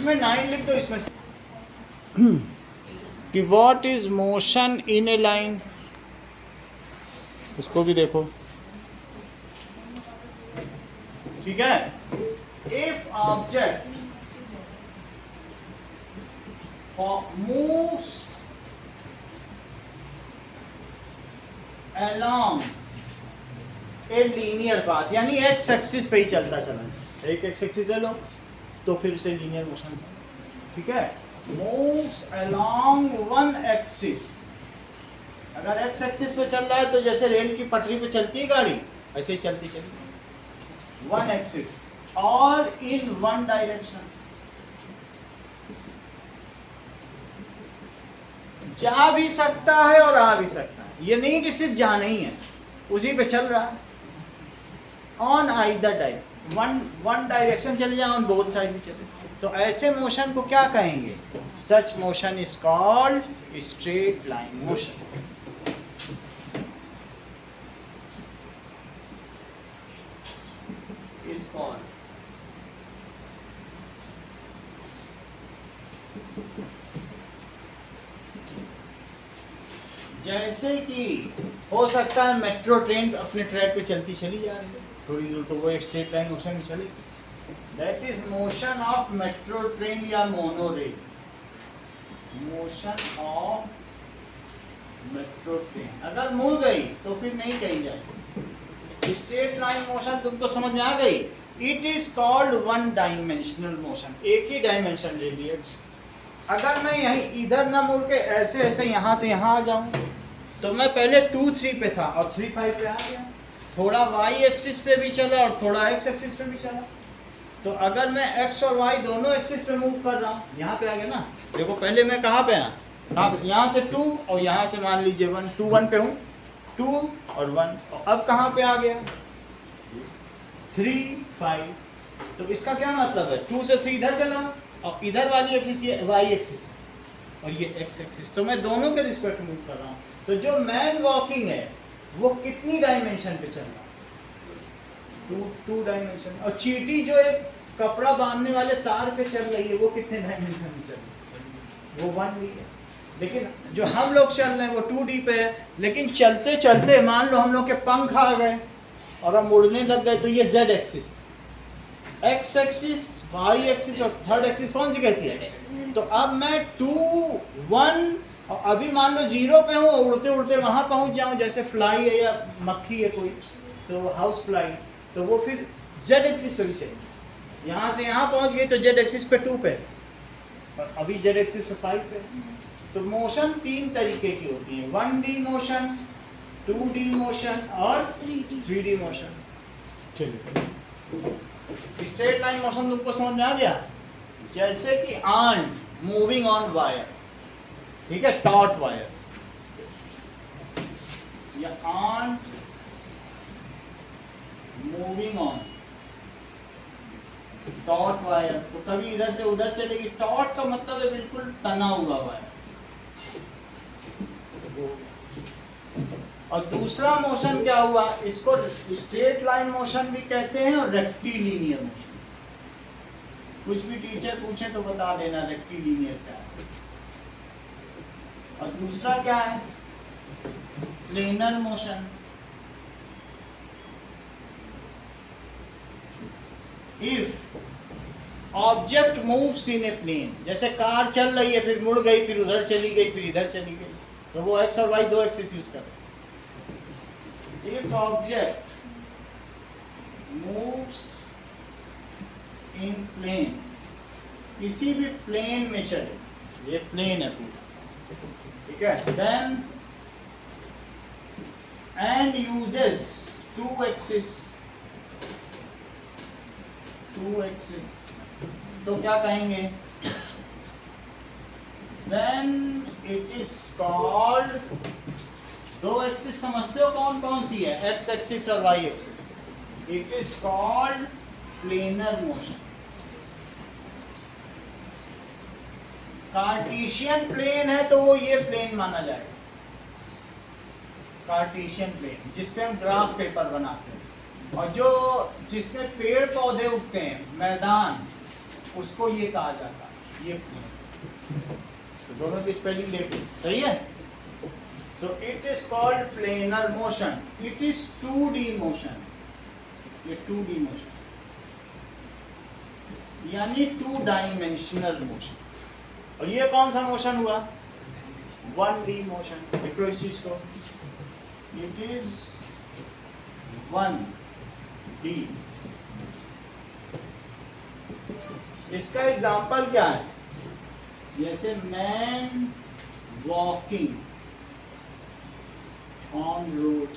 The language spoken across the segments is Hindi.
इसमें 9 लिख दो इसमें कि what is motion in A line, इसको भी देखो, ठीक है। If object moves along a linear path, यानी एक्स एक्सिस पे ही चलता चला, एक एक्स एक्सिस ले लो तो फिर उसे लीनियर मोशन, ठीक है। मूव्स along वन एक्सिस, अगर एक्स एक्सिस पे चल रहा है तो जैसे रेल की पटरी पे चलती है गाड़ी, ऐसे ही चलती चली वन एक्सिस और इन वन डायरेक्शन, जा भी सकता है और आ भी सकता है, ये नहीं कि सिर्फ जा नहीं है, उसी पे चल रहा है। On either direction, one direction चले जाए, ऑन बोथ साइड भी चले, तो ऐसे मोशन को क्या कहेंगे? Such motion is called straight line motion. Is called जैसे कि हो सकता है मेट्रो ट्रेन अपने ट्रैक पे चलती चली जा रही है थोड़ी दूर, तो वो एक स्ट्रेट लाइन मोशन में चलेगी। That is motion of metro train या monorail, motion of metro train. अगर मुड़ गई तो फिर नहीं कही जाएगी। स्ट्रेट लाइन मोशन तुमको समझ में आ गई? It is called one dimensional motion, एक ही डायमेंशन ले लिए। अगर मैं यहीं इधर ना मुड़ के ऐसे ऐसे यहाँ से यहाँ आ जाऊँ तो मैं पहले 2 3 पे था और 3 5 पे आ गया, थोड़ा y एक्सिस पे भी चला और थोड़ा x एक्सिस पे भी चला। तो अगर मैं x और y दोनों एक्सिस पे मूव कर रहा हूँ, यहाँ पे आ गया ना, देखो पहले मैं कहाँ पे आया, कहाँ पे, यहाँ से 2 और यहाँ से मान लीजिए 1, 2 1 पे हूँ, 2 और 1, और अब कहाँ पे आ गया 3 5। तो इसका क्या मतलब है, 2 से 3 इधर चला और इधर वाली एक्सिस ये y एक्सिस और ये x एक्सिस, तो मैं दोनों के रिस्पेक्ट मूव कर रहा हूँ। तो जो मैन वॉकिंग है वो कितनी डायमेंशन पे चल रहा है? 2 डायमेंशन। और चींटी जो एक कपड़ा बांधने वाले तार पे चल रही है वो कितने डायमेंशन में चल रही है? वो 1D है। लेकिन जो हम लोग चल रहे हैं वो 2D पे है। लेकिन चलते चलते मान लो हम लोग के पंख आ गए और हम उड़ने लग गए, तो ये z axis, x axis, y axis और थर्ड एक्सिस कौन सी कहती है? तो अब मैं 2 1 और अभी मान लो 0 पे हूँ, उड़ते उड़ते वहाँ पहुँच जाऊँ, जैसे फ्लाई है या मक्खी है कोई, तो हाउस फ्लाई, तो वो फिर z एक्सिस पे भी चलेगी। यहाँ से यहाँ पहुँच गई तो z एक्सिस पे 2 पे, और अभी z एक्सिस पे 5 पे। तो मोशन 3 तरीके की होती है, 1D मोशन, 2D मोशन और 3D मोशन। चलिए, स्ट्रेट लाइन मोशन तुमको समझ में आ गया? जैसे कि आंट मूविंग ऑन वायर, ठीक है, टॉट वायर, या ant moving on taut wire, तो कभी इधर से उधर चलेगी। टॉट का मतलब है बिल्कुल तना हुआ वायर। और दूसरा मोशन क्या हुआ, इसको स्ट्रेट लाइन मोशन भी कहते हैं और रेक्टिलिनियर मोशन। कुछ भी टीचर पूछे तो बता देना रेक्टिलिनियर क्या है। और दूसरा क्या है, planar motion. If object moves in a plane, जैसे कार चल रही है फिर मुड़ गई, फिर उधर चली गई, फिर इधर चली गई, तो वो x और y 2 एक्सिस यूज कर रहे हैं। If object moves in plane, किसी भी प्लेन में चले, ये प्लेन है पूरा, ठीक है, देन एंड यूजेस 2 एक्सिस, तो क्या कहेंगे, then it is called, 2 axis समझते हो कौन कौन सी है, x एक्सिस और y axis, it is called planar motion. Cartesian plane है तो वो ये प्लेन माना जाएगा, कार्टेशियन प्लेन जिसपे हम ग्राफ पेपर बनाते हैं, और जो जिसमें पेड़ पौधे उगते हैं, मैदान, उसको ये कहा जाता है ये तो दोनों की स्पेलिंग देखो सही है। So it is called planar motion, it is 2D motion, ये 2D मोशन यानी 2 डायमेंशनल मोशन। और ये कौन सा मोशन हुआ? 1D motion. देखो इस चीज को, इट इज 1D। इसका एग्जाम्पल क्या है? जैसे man walking on road,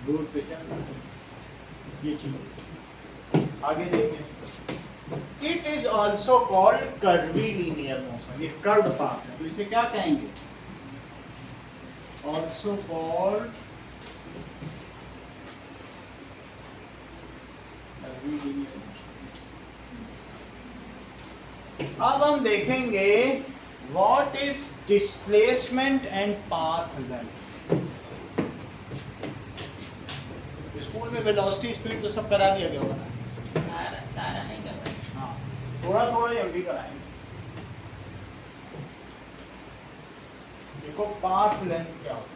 road पे चल रहा है, ये चीज आगे देखें। It is also called curvilinear motion, ये कर्व पाथ है, तो इसे क्या कहेंगे? Also called curvilinear motion. अब हम देखेंगे what is displacement and path length. School में वेलोसिटी स्पीड तो सब करा दिया गया होगा ना? सारा नहीं करवाए। हाँ, थोड़ा थोड़ा हम भी कराएंगे। देखो पाथ लेंथ क्या होता है।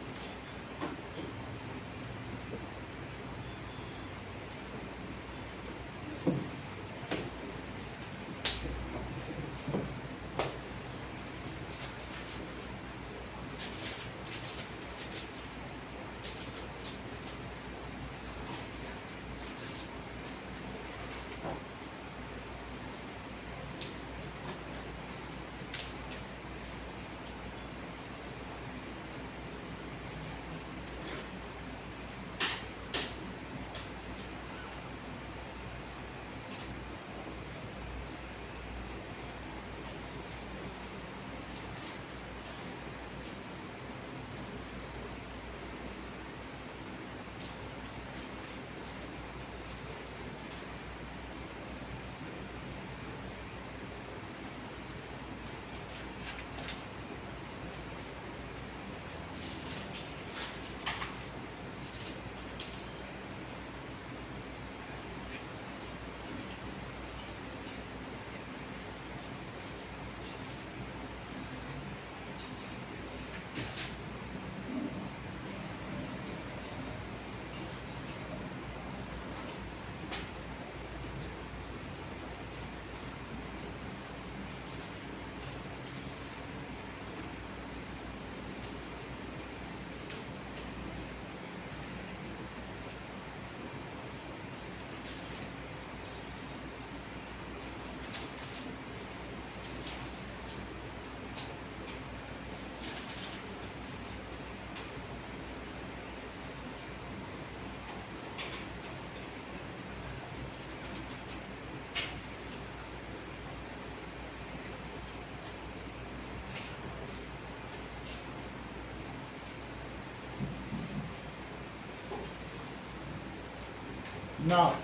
Now,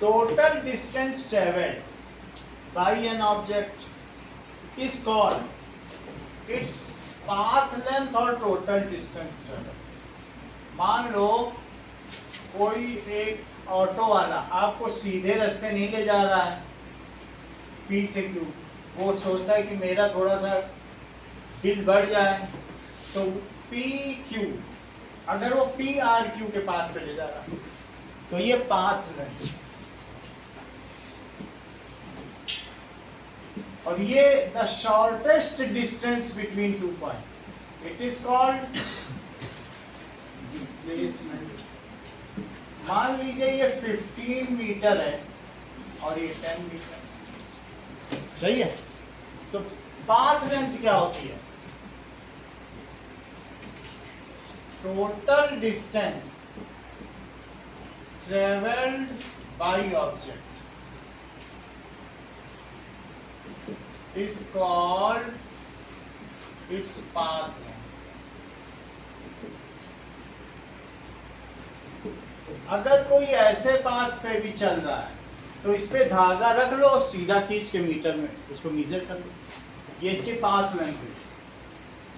total distance traveled by an object is called its path length or total distance traveled. मान लो कोई एक ऑटो वाला आपको सीधे रास्ते नहीं ले जा रहा है P से Q, वो सोचता है कि मेरा थोड़ा सा बिल बढ़ जाए, तो PQ अगर वो PRQ के पाथ पे ले जा रहा है तो ये पाथ लेंथ। और ये the shortest distance between 2 point, it is called displacement. मान लीजिए ये 15 मीटर है और ये 10 मीटर, सही है? तो पाथ लेंथ क्या होती है? Total distance traveled by object is called its path length. अगर कोई ऐसे पाथ पे भी चल रहा है तो इस पे धागा रख लो, सीधा खींच के मीटर में उसको मेजर कर लो, ये इसके पाथ लेंथ है।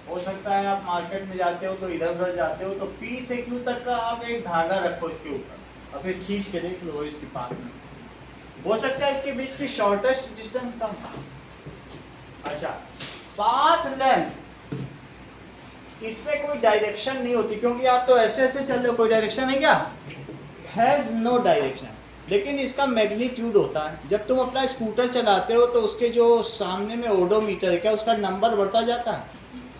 हो सकता है आप मार्केट में जाते हो तो इधर उधर जाते हो तो P से Q तक का आप एक धागा रखो इसके ऊपर और फिर खींच के देख लो इसकी पाथ लेंथ। हो सकता है इसके बीच की शॉर्टेस्ट डिस्टेंस कम। अच्छा, पाथ लेंथ, इसमें कोई डायरेक्शन नहीं होती क्योंकि आप तो ऐसे ऐसे चल रहे हो, कोई डायरेक्शन है क्या? Has no direction. लेकिन इसका मैग्नीट्यूड होता है। जब तुम अपना स्कूटर चलाते हो तो उसके जो सामने में ओडोमीटर है, क्या उसका नंबर बढ़ता जाता है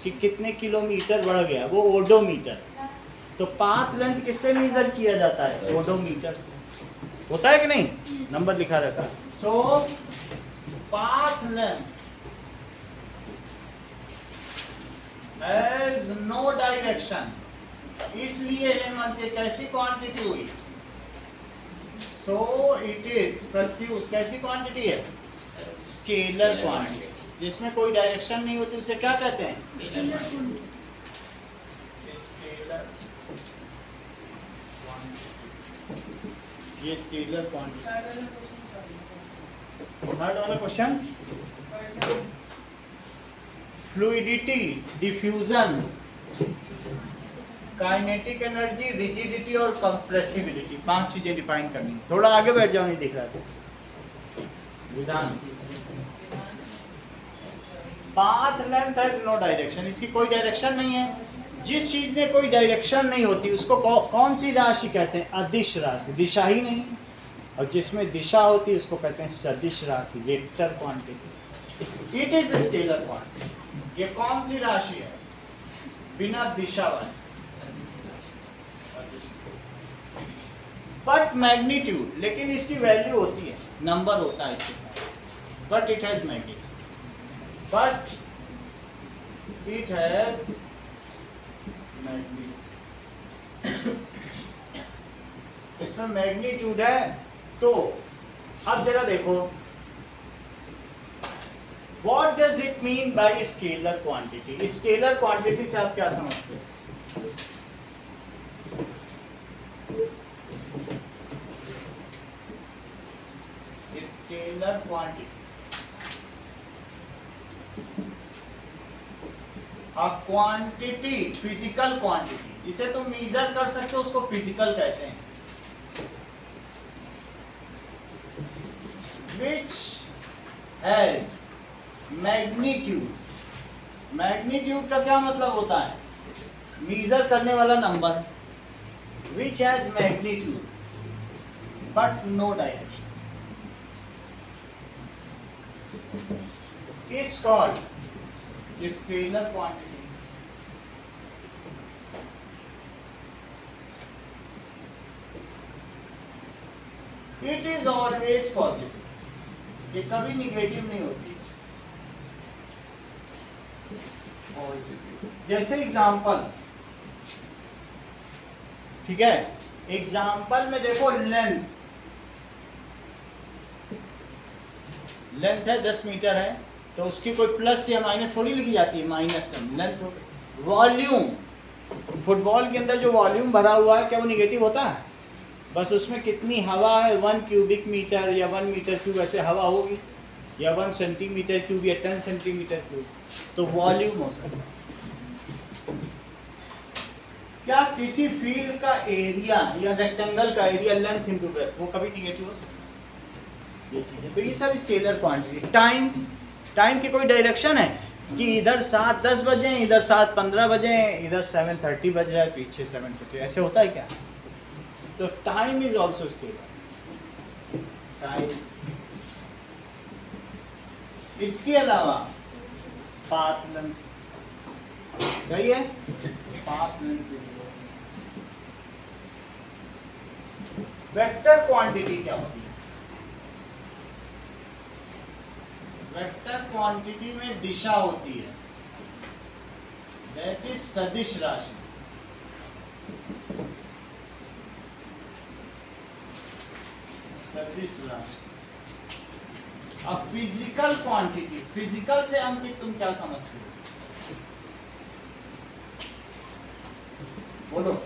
कि कितने किलोमीटर बढ़ गया, वो ओडोमीटर। तो पाथ लेंथ किससे मेजर किया जाता है? ओडोमीटर से। होता है कि नहीं? नंबर लिखा रहता है। So path length has no direction, इसलिए हेमंत ये कैसी क्वांटिटी हुई? सो इट इज प्रत्युष कैसी क्वांटिटी है? Scalar quantity. जिसमें कोई डायरेक्शन नहीं होती उसे क्या कहते हैं? स्केलर। ये स्केलर क्वांटिटी। थर्ड वाला question, fluidity, diffusion, kinetic energy, rigidity और कंप्रेसिबिलिटी, 5 चीजें डिफाइन करनी। थोड़ा आगे बैठ जाओ, नहीं दिख रहा था विधान। Path length has no direction, इसकी कोई डायरेक्शन नहीं है। जिस चीज में कोई डायरेक्शन नहीं होती उसको कौन सी राशि कहते हैं? अदिश राशि, दिशा ही नहीं। और जिसमें दिशा होती है उसको कहते हैं सदिश राशि, vector quantity. It is scalar quantity. ये कौन सी राशि है? बिना दिशा वाली। बट मैग्नीट्यूड, लेकिन इसकी वैल्यू होती है, नंबर होता है इसके साथ। But it has magnitude, but it has magnitude. इसमें मैग्नीट्यूड है। तो अब जरा देखो, what does it mean by scalar quantity? Scalar quantity से आप क्या समझते हैं? Scalar quantity, quantity, physical quantity, जिसे तुम मेजर कर सकते हो उसको फिजिकल कहते हैं। विच हैज मैग्नीट्यूड। मैग्नीट्यूड का क्या मतलब होता है? मेजर करने वाला number. Which has magnitude but no direction is called scalar quantity. It is always positive. ये कभी निगेटिव नहीं होती। जैसे एग्जाम्पल, ठीक है, एग्जाम्पल में देखो लेंथ है 10 मीटर है, तो उसकी कोई प्लस या माइनस थोड़ी लिखी जाती है, माइनस लेंथ। वॉल्यूम, फुटबॉल के अंदर जो वॉल्यूम भरा हुआ है क्या वो निगेटिव होता है? बस उसमें कितनी हवा है, 1 क्यूबिक मीटर या 1 मीटर क्यूब ऐसे हवा होगी, या 1 सेंटीमीटर क्यूब या 10 सेंटीमीटर क्यूब, तो वॉल्यूम हो सकता है। क्या किसी फील्ड का एरिया या रेक्टेंगल का एरिया लेंथ इंटू ब्रेथ, वो कभी निगेटिव हो सकता है? ये चीजें, तो ये सब स्केलर क्वांटिटी। टाइम की कोई डायरेक्शन है कि इधर 7:10 बजे, इधर 7:15 बजे, इधर 7:30 बज रहा है, पीछे 7:50, ऐसे होता है क्या? तो time is also scalar. Time. इसके अलावा पाथ लेंथ, सही है, पाथ लेंथ। वेक्टर क्वांटिटी क्या होती है? वेक्टर क्वांटिटी में दिशा होती है, दैट इज सदिश राशि। सदिश राशि। अब फिजिकल क्वांटिटी, फिजिकल से अंकित तुम क्या समझते हो? बोलो।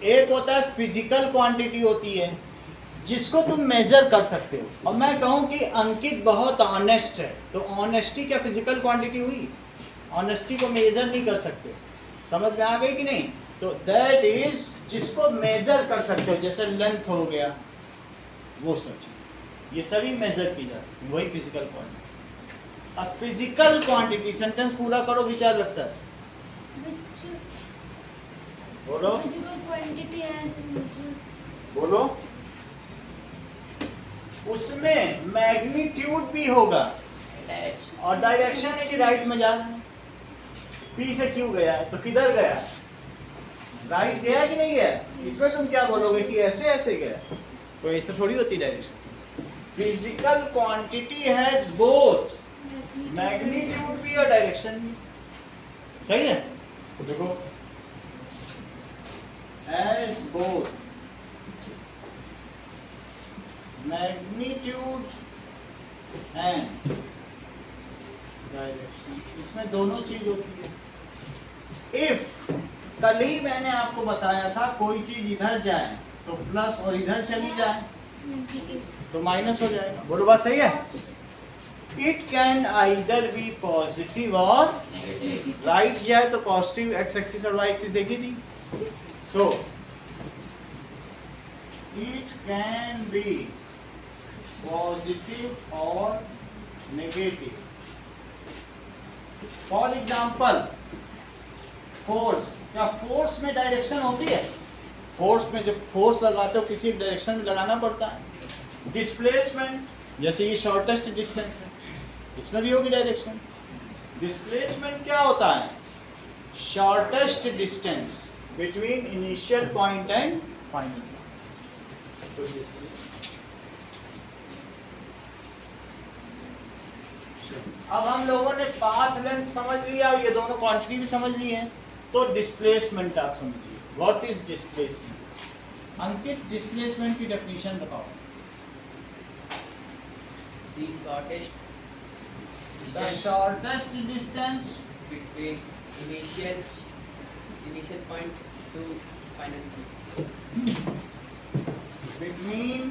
एक होता है फिजिकल क्वांटिटी होती है जिसको तुम मेजर कर सकते हो। और मैं कहूं कि अंकित बहुत ऑनेस्ट है, तो ऑनेस्टी क्या फिजिकल क्वांटिटी हुई? ऑनेस्टी को मेजर नहीं कर सकते। समझ में आ गई कि नहीं? तो दैट इज जिसको मेजर कर सकते हो, जैसे लेंथ हो गया, वो सब चीज़, ये सभी मेजर की जा सकती, वही फिजिकल क्वांटिटी। अब फिजिकल क्वांटिटी, सेंटेंस पूरा करो, विचार रखता है, बोलो फिजिकल क्वांटिटी बोलो। उसमें मैग्नीट्यूड भी होगा और डायरेक्शन है कि राइट में जा रहा है, पी से क्यू गया है तो किधर गया, राइट गया कि नहीं गया। इसमें तुम क्या बोलोगे कि ऐसे ऐसे गया, तो ऐसे थोड़ी होती direction. Physical quantity has both magnitude भी और डायरेक्शन भी, सही है। तो देखो has both magnitude and direction, इसमें दोनों चीज होती है। इफ कल ही मैंने आपको बताया था कोई चीज इधर जाए तो प्लस और इधर चली जाए तो माइनस हो जाएगा, बोलो बात सही है। It can either be positive और राइट जाए तो पॉजिटिव एक्स एक्सिस और वाई एक्सिस देखी थी, so it can be positive और नेगेटिव। फॉर एग्जाम्पल फोर्स, क्या फोर्स में डायरेक्शन होती है, फोर्स में जब फोर्स लगाते हो किसी डायरेक्शन में लगाना पड़ता है। डिस्प्लेसमेंट, जैसे ये शॉर्टेस्ट डिस्टेंस है, इसमें भी होगी डायरेक्शन। डिस्प्लेसमेंट क्या होता है, shortest distance between initial point and final point. अब हम लोगों ने पाथ लेंथ समझ लिया, ये दोनों क्वांटिटी भी समझ ली है, तो डिस्प्लेसमेंट आप समझिए। What is displacement? Ankit, displacement की डेफिनेशन बताओ। The shortest distance between initial point to final point. between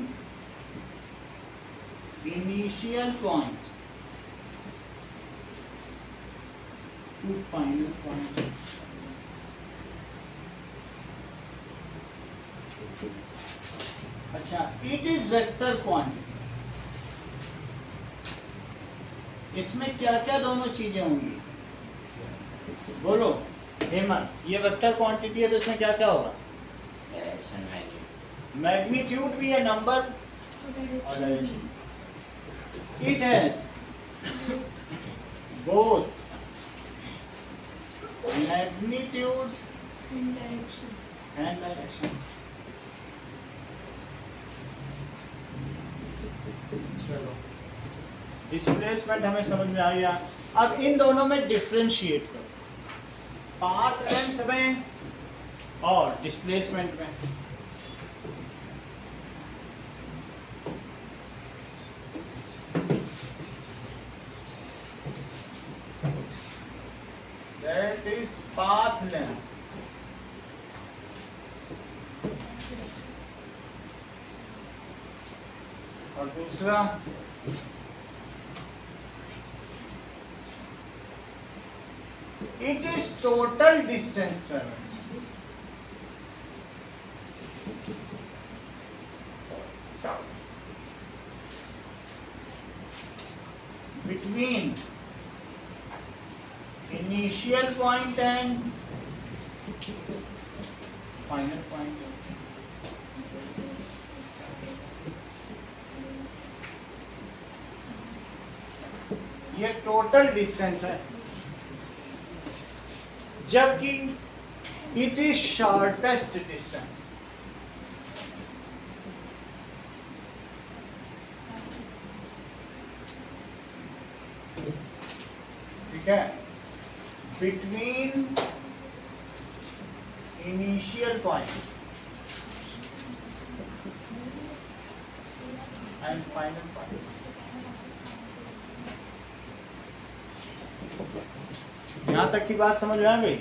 initial point to final point. अच्छा, it is vector quantity। इसमें क्या क्या दोनों चीजें होंगी, बोलो हेमंत। ये वेक्टर क्वांटिटी है तो इसमें क्या क्या होगा, मैग्नीट्यूड भी है, नंबर और direction. It has both magnitude and direction. चलो, डिस्प्लेसमेंट हमें समझ में आ गया। अब इन दोनों में डिफरेंशिएट करो, पाथ लेंथ में और डिस्प्लेसमेंट में। दैट इज पाथ लेंथ और दूसरा it is total distance traveled। between initial point and final point। ये टोटल डिस्टेंस है, जबकि इट इज शॉर्टेस्ट डिस्टेंस। ठीक है, between initial point and final point. यहां तक की बात समझ में आ गई।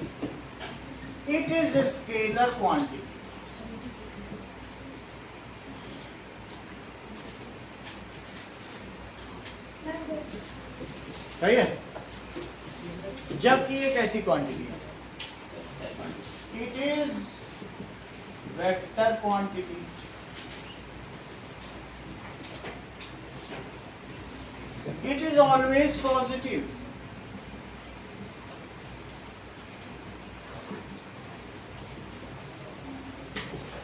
It is a scalar quantity. सही है, जबकि ये कैसी क्वांटिटी है, it is vector quantity. It is always positive.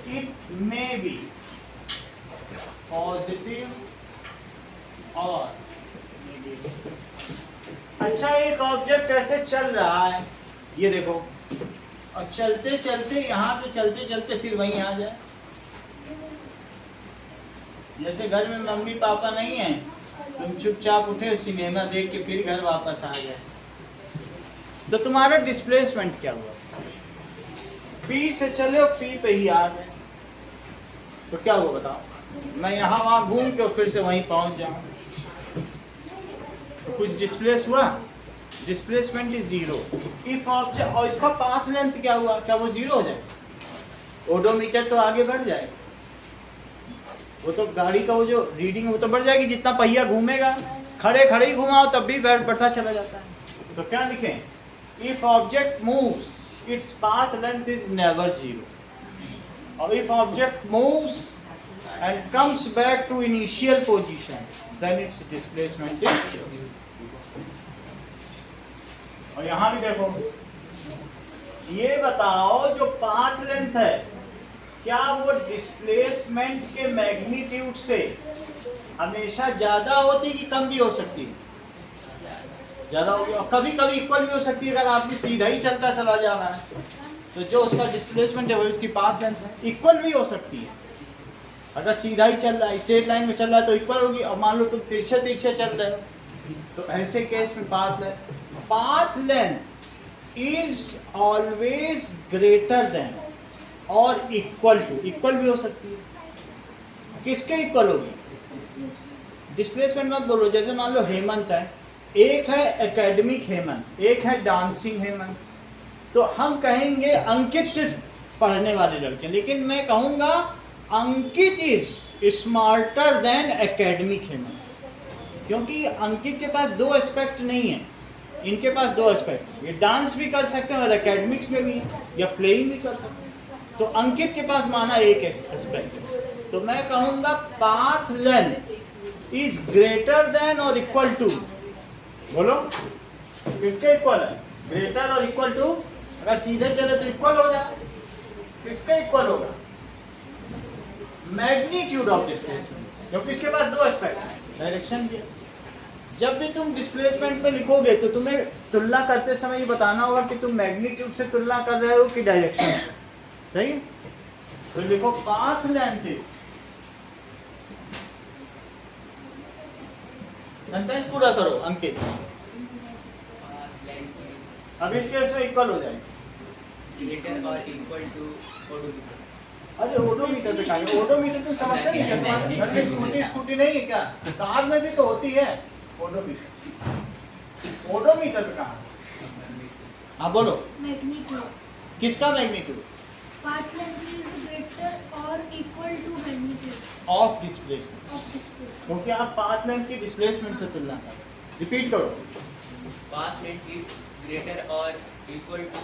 It may be positive और negative. अच्छा, एक ऑब्जेक्ट ऐसे चल रहा है, ये देखो, और चलते चलते यहाँ से चलते चलते फिर वहीं आ जाए। जैसे घर में मम्मी पापा नहीं है, तुम चुपचाप उठे सिनेमा देख के फिर घर वापस आ गए, तो तुम्हारा डिस्प्लेसमेंट क्या हुआ? पी से चले और पी पे ही आ गए, तो क्या हुआ बताओ? मैं यहाँ वहाँ घूम के फिर से वहीं पहुँच जाऊँ, तो कुछ डिस्प्लेस हुआ? Displacement is zero if object. और इसका पाथ लेंथ क्या हुआ? क्या वो जीरो हो जाए? ओडोमीटर तो आगे बढ़ जाएगा, वो तो गाड़ी का वो जो रीडिंग वो तो बढ़ जाएगी जितना पहिया घूमेगा। खड़े खड़े ही घुमाओ तब भी बढ़ता चला जाता है। तो क्या लिखें? If object moves its path length is never zero, और if object moves and comes back to initial position, then its displacement is zero. और यहाँ भी देखो, ये बताओ जो पाथ लेंथ है क्या वो डिस्प्लेसमेंट के मैग्नीट्यूड से हमेशा ज्यादा होती है कि कम भी हो सकती है? ज्यादा होगी, और कभी कभी इक्वल भी हो सकती है। अगर आदमी सीधा ही चलता चला जा रहा है तो जो उसका डिस्प्लेसमेंट है वो उसकी पाथ लेंथ है, इक्वल भी हो सकती है। अगर सीधा ही चल रहा है, स्ट्रेट लाइन में चल रहा है तो इक्वल होगी, और मान लो तुम तिरछे तिरछे चल रहे हो तो ऐसे केस में path length is always greater than और इक्वल टू, इक्वल भी हो सकती है। किसके इक्वल होगी? डिस्प्लेसमेंट मत बोलो। जैसे मान लो हेमंत है, एक है एकेडमिक हेमंत, एक है डांसिंग हेमंत, तो हम कहेंगे अंकित सिर्फ पढ़ने वाले लड़के, लेकिन मैं कहूँगा Ankit is smarter than academic Hemant, क्योंकि अंकित के पास दो एस्पेक्ट नहीं है, इनके पास दो एस्पेक्ट, ये डांस भी कर सकते हैं और एकेडमिक्स में भी या प्लेइंग भी कर सकते हैं। तो अंकित के पास माना एक एस्पेक्ट है, तो मैं कहूँगा path length is greater than और इक्वल टू, बोलो किसके इक्वल है? ग्रेटर और इक्वल टू। अगर सीधे चले तो इक्वल हो जाए, किसका इक्वल होगा? मैग्नीट्यूड ऑफ डिस्प्लेसमेंट, क्योंकि इसके पास दो एस्पेक्ट है, डायरेक्शन भी है। जब भी तुम डिस्प्लेसमेंट पे लिखोगे तो तुम्हें तुलना करते समय ये बताना होगा कि तुम मैग्नीट्यूड से तुलना कर रहे हो कि डायरेक्शन से, सही? तो लिखो पाथ लेंथ इज, सेंटेंस पूरा करो अंकित। अब इस केस में इक्वल हो जाएगी, ग्रेटर और इक्वल टू ओडोमीटर। अरे ओडोमीटर पे कहा, ओडोमीटर तुम समझते नहीं क्या? तुम्हारे घर में स्कूटी नहीं है क्या? कार में भी तो होती है ओडोमीटर। ओडोमीटर पे कहा? हाँ बोलो। मैग्नीट्यूड। किसका magnitude? Path length is greater और equal to magnitude of displacement, of displacement. क्योंकि आप पाथ लेंथ की डिस्प्लेसमेंट से तुलना कर। रिपीट करो। पाथ लेंथ इज ग्रेटर और equal to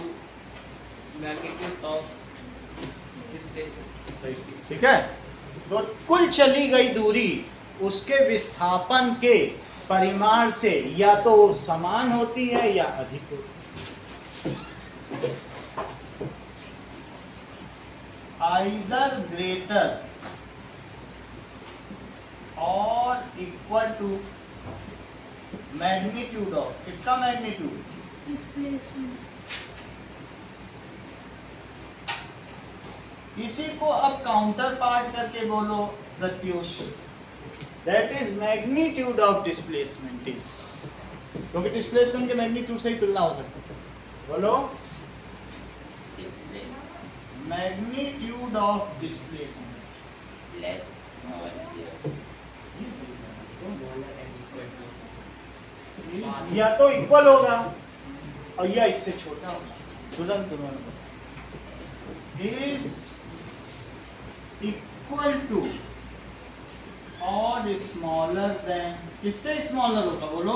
magnitude of displacement. ठीक है, तो कुल चली गई दूरी उसके विस्थापन के परिमाण से या तो समान होती है या अधिक होती है। आइदर ग्रेटर और इक्वल टू मैग्नीट्यूड ऑफ, किसका मैग्नीट्यूड? डिस्प्लेसमेंट। इसी को अब काउंटर पार्ट करके बोलो Pratyush, that is magnitude of displacement is, क्योंकि डिस्प्लेसमेंट के मैग्नीट्यूड से ही तुलना हो सकती है। बोलो मैग्नीट्यूड ऑफ डिस्प्लेसमेंट लेस और या तो इक्वल होगा और या इससे छोटा होगा, तुरंत इज इक्वल टू और स्मॉलर देन, किससे स्मॉलर होगा? बोलो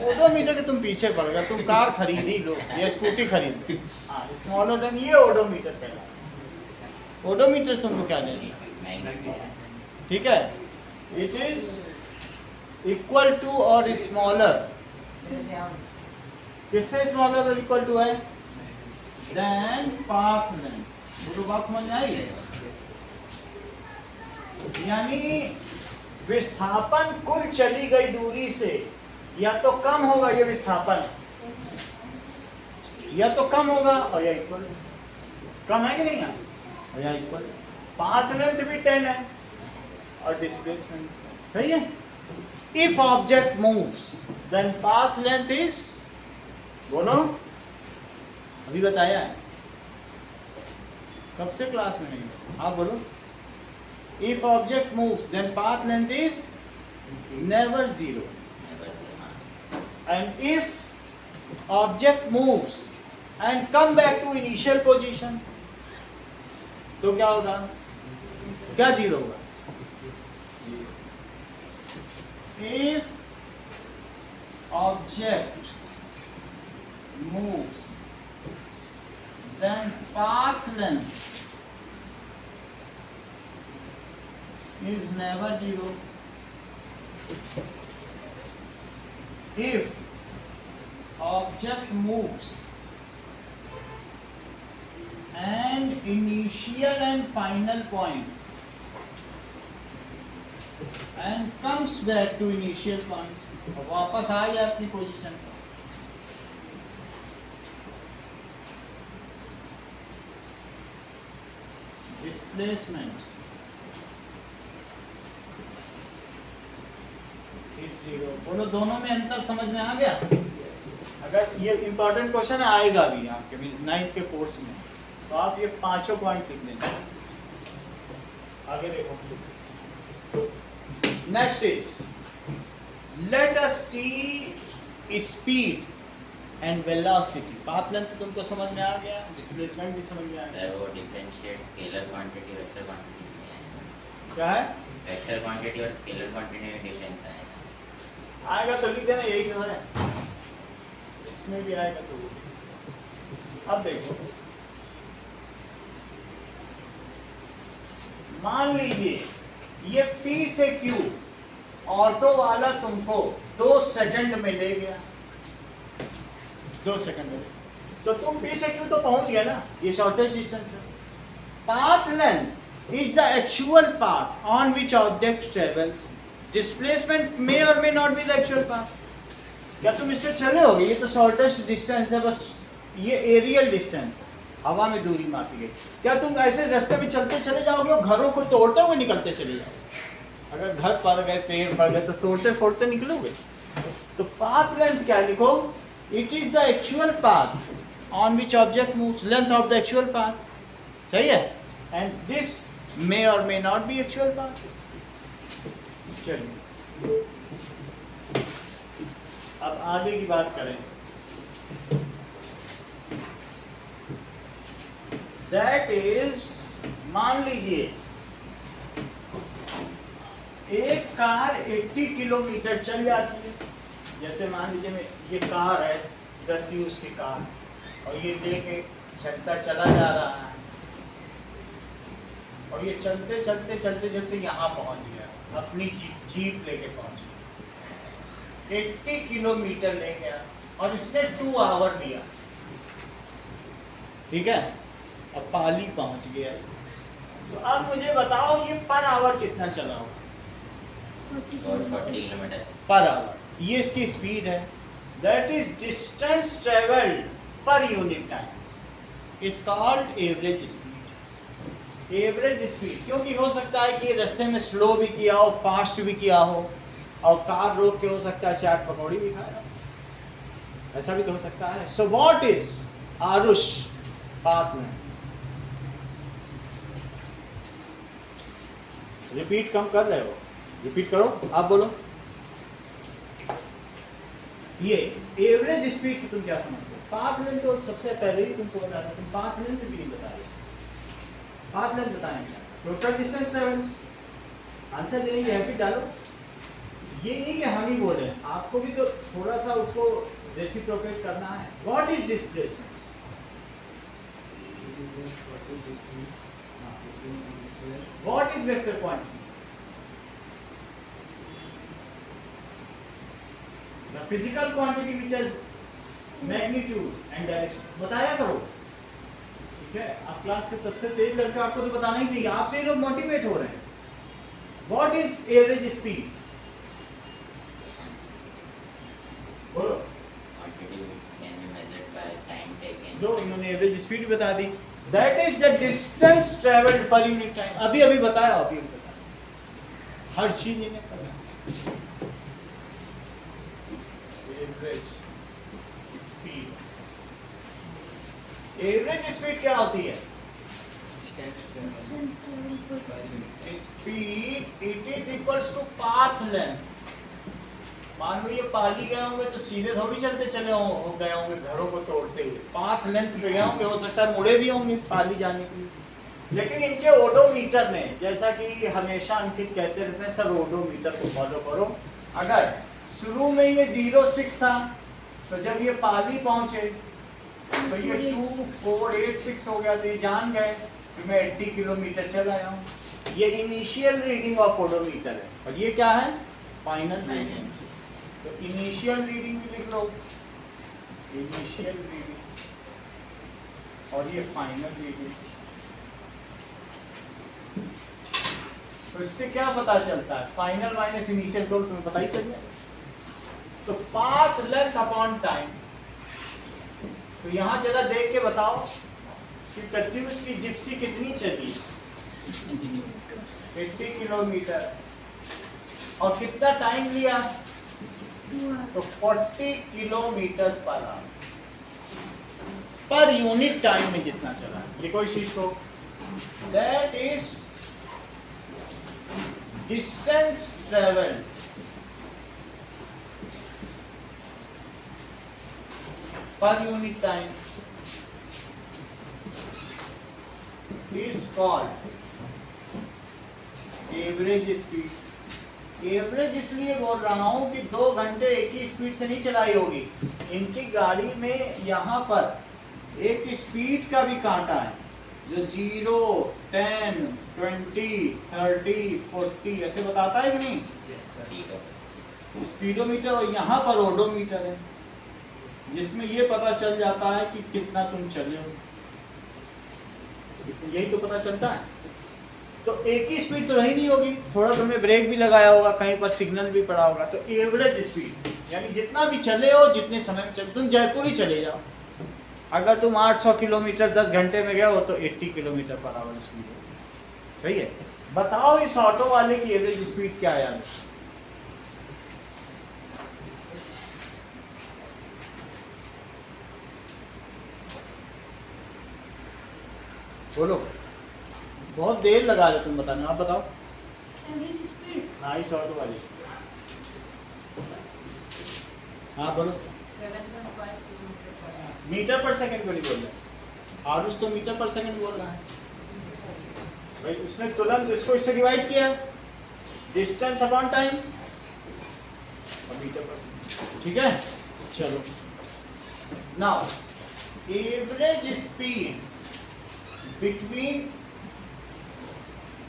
ओडोमीटर के तुम पीछे पड़ गए, तुम कार खरीद ही लो या स्कूटी खरीद लो। हाँ, स्मॉलर देन ये ओडोमीटर कहलाता है। ओडोमीटर से तुमको क्या लेना, ठीक है? इट इज इक्वल टू और स्मॉलर, किससे स्मॉलर और इक्वल टू है, देन पाथ लेंथ। तो बात समझ में आई? यानी विस्थापन कुल चली गई दूरी से या तो कम होगा ये विस्थापन, या तो कम होगा और या इक्वल, कम है कि नहीं है, और या इक्वल। पाथ लेंथ भी 10 है और डिस्प्लेसमेंट सही है। If object moves then path length is, बोलो अभी बताया है, कब से क्लास में नहीं, आप बोलो। If object moves then path length is never zero, and if object moves and come back to initial position तो क्या होगा, क्या जीरो होगा। If object moves, then path length is never zero. If object moves and initial and final points and comes back to initial point, और वापस आ गया अपनी पोजीशन पर, डिस्प्लेसमेंट इज जीरो। बोलो दोनों में अंतर समझ में आ गया? अगर ये इंपॉर्टेंट क्वेश्चन आएगा भी आपके 9th के कोर्स में, तो आप ये पांचों पॉइंट लिख देना। आगे देखो, next is let us see speed and velocity. Path length तो तुमको समझ में आ गया, डिस्प्लेसमेंट भी समझ में आ गया। सर वो differentiate scalar quantity vector quantity में है, क्या है? वेक्टर क्वांटिटी और स्केलर क्वांटिटी में डिफरेंस आएगा। आएगा तो लिख देना, यही तो है, इसमें भी आएगा तो। अब देखो, मान लीजिए ये P से Q ऑटो वाला तुमको 2 सेकंड में ले गया, 2 सेकंड में, तो तुम P से Q तो पहुंच गया ना, ये शॉर्टेस्ट डिस्टेंस है। Path length is the actual path on which object travels, displacement may और may not be the actual path. क्या तुम इस पे चले होगे? ये तो शॉर्टेस्ट डिस्टेंस है, बस ये एरियल डिस्टेंस है, हवा में दूरी मापी गई। क्या तुम ऐसे रास्ते में चलते चले जाओगे और घरों को तोड़ते हुए निकलते चले जाओगे? अगर घर पड़ गए, पेड़ पड़ गए, तो तोड़ते फोड़ते निकलोगे। तो पाथ लेंथ क्या लिखो, it is the actual path on which object moves, length of the actual path, सही है। एंड दिस मे और may not B actual path. चलिए अब आगे की बात करें। दैट इज, मान लीजिए एक कार 80 किलोमीटर चल जाती है। जैसे मान लीजिए मैं, ये कार है प्रत्युष की कार, और ये लेके चलता चला जा रहा है, और ये चलते चलते चलते चलते यहाँ पहुँच गया, अपनी जीप लेके पहुँच गया, 80 किलोमीटर ले गया, और इसने 2 आवर लिया, ठीक है। अब पाली पहुंच गया, तो अब मुझे बताओ ये पर आवर कितना चला होगा? 40 किलोमीटर पर आवर, ये इसकी स्पीड है। That is distance travelled per unit time, is called average speed. Average speed, क्योंकि हो सकता है कि रास्ते में स्लो भी किया हो, फास्ट भी किया हो, और कार रोक के हो सकता है चाट पकौड़ी भी खाया, ऐसा भी तो हो सकता है। So what is Aarush path length? Repeat कम कर रहे हो, रिपीट करो, आप बोलो। ये एवरेज स्पीड से तुम क्या समझते हो? पाथ लेंथ तो सबसे पहले ही तुमको बता था, तुम पाथ लेंथ भी नहीं बता रहे। पाथ लेंथ बताएंगे टोटल डिस्टेंस ट्रेवल, आंसर देंगे, हैवी डालो। ये नहीं कि हम ही बोले, आपको भी तो थोड़ा सा उसको रेसिप्रोकेट करना है। What is displacement? What is vector quantity? The physical quantity which has magnitude and direction बताया करो, ठीक है। आप क्लास के सबसे तेज लड़का, आपको तो बताना ही चाहिए, आपसे ही लोग मोटिवेट हो रहे हैं। What is average speed? बोलो। Quantity which can be measured by time taken. लो इन्होंने एवरेज स्पीड बता दी। That is the distance travelled per unit time. अभी अभी बताया, हर चीज इन्हें पता। एवरेज स्पीड, एवरेज स्पीड क्या होती है? Distance traveled per speed it is equals to path length. मान लो ये पाली गए होंगे तो सीधे थोड़ी चलते चले गए होंगे घरों को तोड़ते हुए, पाथ लेंथ पे गए होंगे, हो सकता है मुड़े भी होंगे पाली जाने के लिए। लेकिन इनके ओडोमीटर ने, जैसा कि हमेशा अंकित कहते रहते हैं, सर ओडोमीटर को फॉलो करो। अगर शुरू में ये 0.6 था तो जब ये पाली पहुंचे तो ये 2486 हो गया, तो ये जान गए कि मैं 80 किलोमीटर चल आया हूँ। ये इनिशियल रीडिंग ऑफ ओडोमीटर है, और ये क्या है? Final reading. तो इनिशियल रीडिंग भी लिख लो, इनिशियल रीडिंग, और ये फाइनल रीडिंग। तो इससे क्या पता चलता है? फाइनल माइनस इनिशियल को तुम्हें पता ही चल गया। तो पाथ लेंथ अपॉन टाइम। तो यहां जरा देख के बताओ कि प्रत्युष की जिप्सी कितनी चली? 80 किलोमीटर। और कितना टाइम लिया? तो 40 किलोमीटर पर यूनिट टाइम में जितना चला। देखो इस चीज को, that is distance travelled per unit time is called average speed. Average इसलिए बोल रहा हूं कि 2 घंटे एक ही स्पीड से नहीं चलाई होगी। इनकी गाड़ी में यहाँ पर एक स्पीड का भी कांटा है, जो 0, 10, 20, 30, 40 ऐसे बताता है कि नहीं? ठीक है। स्पीडोमीटर, और यहाँ पर ओडोमीटर है, जिसमें ये पता चल जाता है कि कितना तुम चले हो। यही तो पता चलता है। तो एक ही स्पीड तो रही नहीं होगी, थोड़ा तुमने ब्रेक भी लगाया होगा, कहीं पर सिग्नल भी पड़ा होगा। तो एवरेज स्पीड यानी जितना भी चले हो, जितने समय में चले, तुम जयपुर ही चले जाओ, अगर तुम 800 किलोमीटर 10 घंटे में गए हो तो 80 किलोमीटर पर आवर स्पीड है। सही है। बताओ इस ऑटो वाले की एवरेज स्पीड क्या है यार? बोलो। बहुत देर लगा रहे तुम बताने, आप बताओ। Average speed. हाँ इस ऑटो वाली, हाँ बोलो। 7.5 किलोमीटर पर आवर। मीटर पर सेकंड को नहीं बोल रहे, आरुष तो मीटर पर सेकंड बोल रहा है भाई। उसने तुरंत इसको इससे डिवाइड किया, डिस्टेंस अपॉन टाइम, और मीटर पर सेकंड। ठीक है, चलो। Now average speed between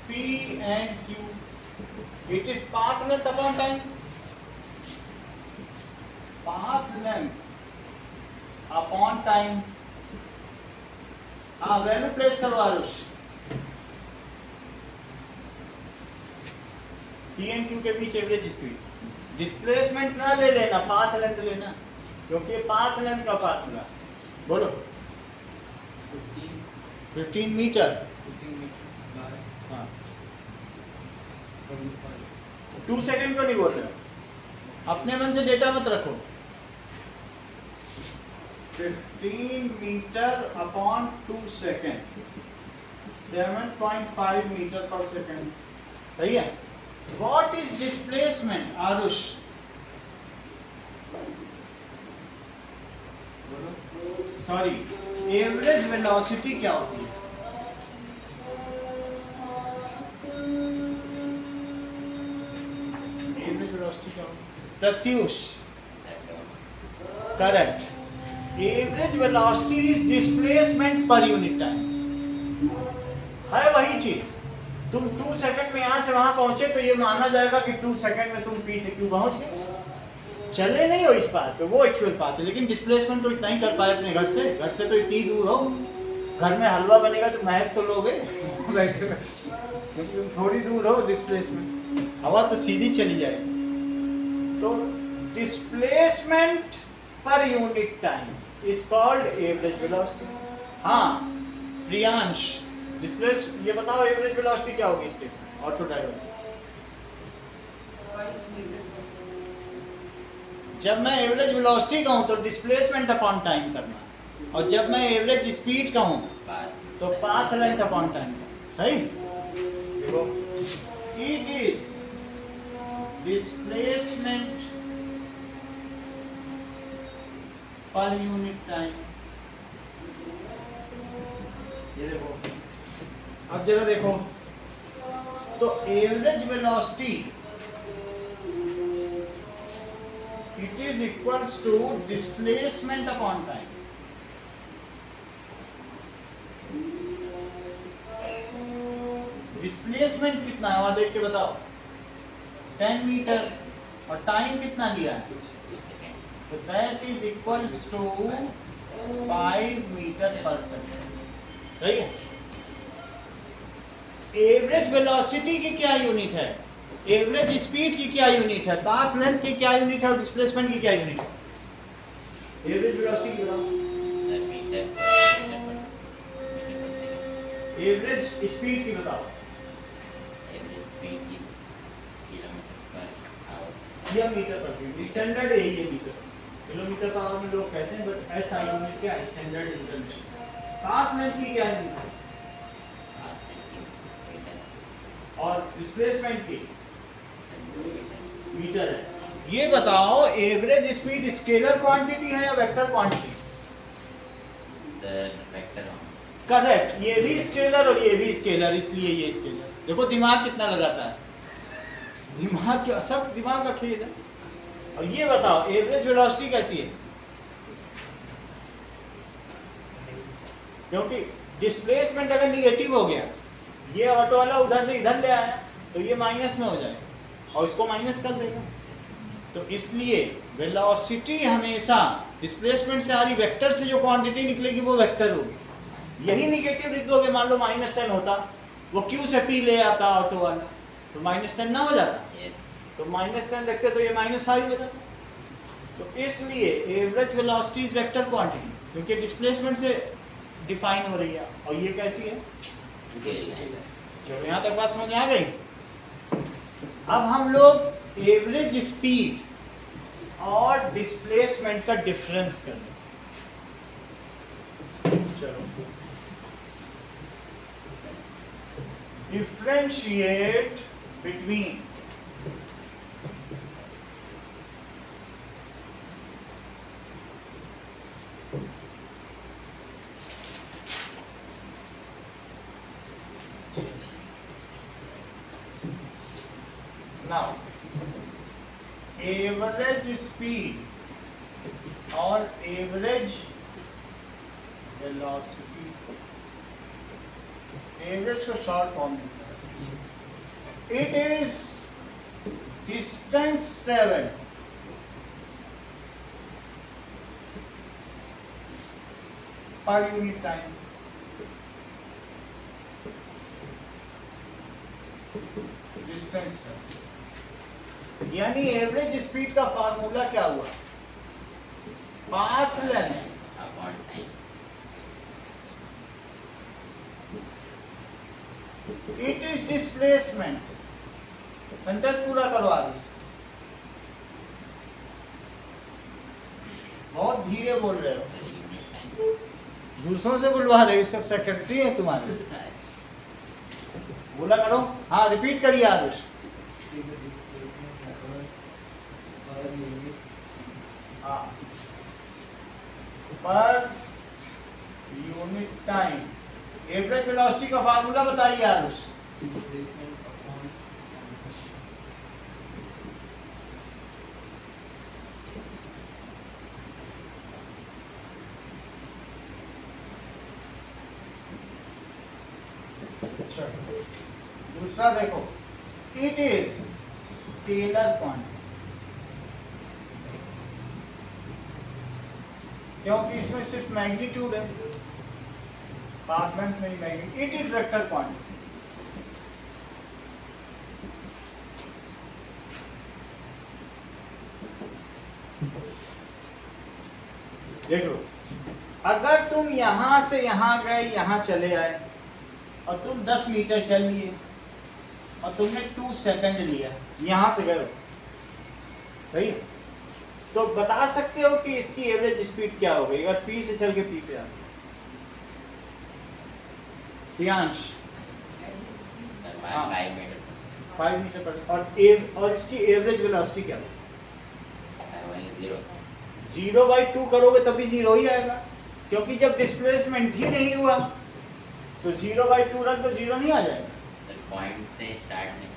P and Q, it is path length upon time. Path length upon time. हाँ वैल्यू प्लेस करो आरुष। P and Q के बीच एवरेज स्पीड। डिस्प्लेसमेंट ना ले लेना, पाथ लेंथ लेना, क्योंकि पाथ लेंथ का फार्मूला। बोलो। 15 मीटर। हाँ 2 सेकंड को नहीं बोल रहे हो, अपने मन से डेटा मत रखो। 15 metre upon 2 second, 7.5 metre per second. सही है। What is displacement Aarush? Sorry, average velocity क्या होती है? एवरेज वेलोसिटी क्या होती है? Pratyush correct. Average velocity is displacement पर यूनिट टाइम। है वही चीज। तुम 2 सेकंड में यहां से वहां पहुंचे तो ये माना जाएगा कि 2 सेकंड में तुम P से Q पहुंच गए। चले नहीं हो इस पाथ पे, वो एक्चुअल पाथ है, लेकिन डिस्प्लेसमेंट तो इतना ही कर पाए अपने घर से तो इतनी दूर हो। घर में हलवा बनेगा तो महक तो लोगे बैठे हुए, क्योंकि तुम थोड़ी दूर हो, डिस्प्लेसमेंट हवा तो सीधी चली जाएगी। तो डिस्प्लेसमेंट पर unit time is called average velocity. हाँ प्रियांश, डिस्प्लेस ये बताओ एवरेज वेलोसिटी क्या होगी इस केस में ऑटो ड्राइवर। जब मैं एवरेज वेलोसिटी कहूँ तो डिस्प्लेसमेंट अपॉन टाइम करना, और जब मैं एवरेज स्पीड कहूँ तो पाथ लेंथ अपॉन टाइम। सही, देखो इट इज डिस्प्लेसमेंट पर यूनिट टाइम। ये देखो, अब जरा देखो तो average velocity it is equals to displacement upon time। Displacement कितना है वहां देख के बताओ, 10 मीटर, और टाइम कितना लिया है, 2 सेकेंड। तो that is equals to 5 metre per second. सही है। एवरेज वेलोसिटी की क्या यूनिट है, एवरेज स्पीड की क्या यूनिट है, पाथ लेंथ की क्या यूनिट है, और डिस्प्लेसमेंट की क्या यूनिट है। एवरेज वेलोसिटी की बताओ, sir metre per second. Average speed की बताओ, एवरेज स्पीड की किलोमीटर पर आवर। या मीटर पर सेकंड, स्टैंडर्ड यही है मीटर पर सेकंड। किलोमीटर पर आवर में लोग कहते हैं, बट ऐसा यूनिट क्या है, स्टैंडर्ड इंटरनेशनल। पाथ लेंथ की क्या यूनिट है, और डिस्प्लेसमेंट की मीटर है। ये बताओ एवरेज स्पीड स्केलर क्वांटिटी है या vector quantity. Sir vector. Correct, ये भी स्केलर और ये भी स्केलर, इसलिए ये स्केलर। देखो दिमाग कितना लगाता है, दिमाग क्या, सब दिमाग का खेल है। और ये बताओ एवरेज वेलोसिटी कैसी है, क्योंकि डिस्प्लेसमेंट अगर निगेटिव हो गया, ये ऑटो वाला उधर से इधर ले आया तो ये माइनस में हो जाएगा और इसको माइनस कर देगा। तो इसलिए वेलोसिटी हमेशा डिस्प्लेसमेंट से आ रही वेक्टर से जो क्वांटिटी निकलेगी वो वेक्टर होगी। यही निगेटिव लिख दोगे, मान लो -10 होता, वो Q से P ले आता ऑटो वाला, तो -10 ना हो जाता। यस। तो -10 रखते तो ये -5 हो जाता। तो इसलिए average velocity is vector quantity, क्योंकि डिस्प्लेसमेंट से डिफाइन हो रही है। और ये कैसी है, चलो यहाँ तक बात समझ में आ गई। अब हम लोग एवरेज स्पीड और डिस्प्लेसमेंट का डिफरेंस करें। चलो differentiate between now average speed और एवरेज वेलोसिटी, एवरेज को शॉर्ट फॉर्म में, इट इज डिस्टेंस ट्रेवल पर यूनिट टाइम। डिस्टेंस ट्रेवल यानी एवरेज स्पीड का फार्मूला क्या हुआ, path length upon time. It is displacement. Sentence पूरा करो आगे, बहुत धीरे बोल रहे हो, दूसरों से बुलवा रहे हो, सब सेक्रेटरी है तुम्हारे, बोला करो। हाँ रिपीट करिए आरुष। हाँ पर यूनिट टाइम एवरेज वेलोसिटी का फार्मूला बताइए आरुष। दूसरा देखो, इट इज स्केलर क्वांटिटी। क्योंकि इसमें सिर्फ मैग्नीट्यूड है, पाथ लेंथ नहीं magnitude. It is vector quantity. देख लो, अगर तुम यहां से यहां गए, यहां चले आए और तुम 10 मीटर चल लिए और तुमने 2 सेकंड लिया, यहां से गए हो, सही है, तो बता सकते हो कि इसकी एवरेज स्पीड क्या हो गई अगर P से चल के P पे आ? प्रियांश? 5 मीटर पर, और इसकी एवरेज वेलोसिटी क्या होगी? 0/2 करोगे तभी 0 ही आएगा, क्योंकि जब डिस्प्लेसमेंट ही नहीं हुआ तो 0/2 रख दो, 0 नहीं आ जाएगा। पॉइंट से स्टार्ट नहीं,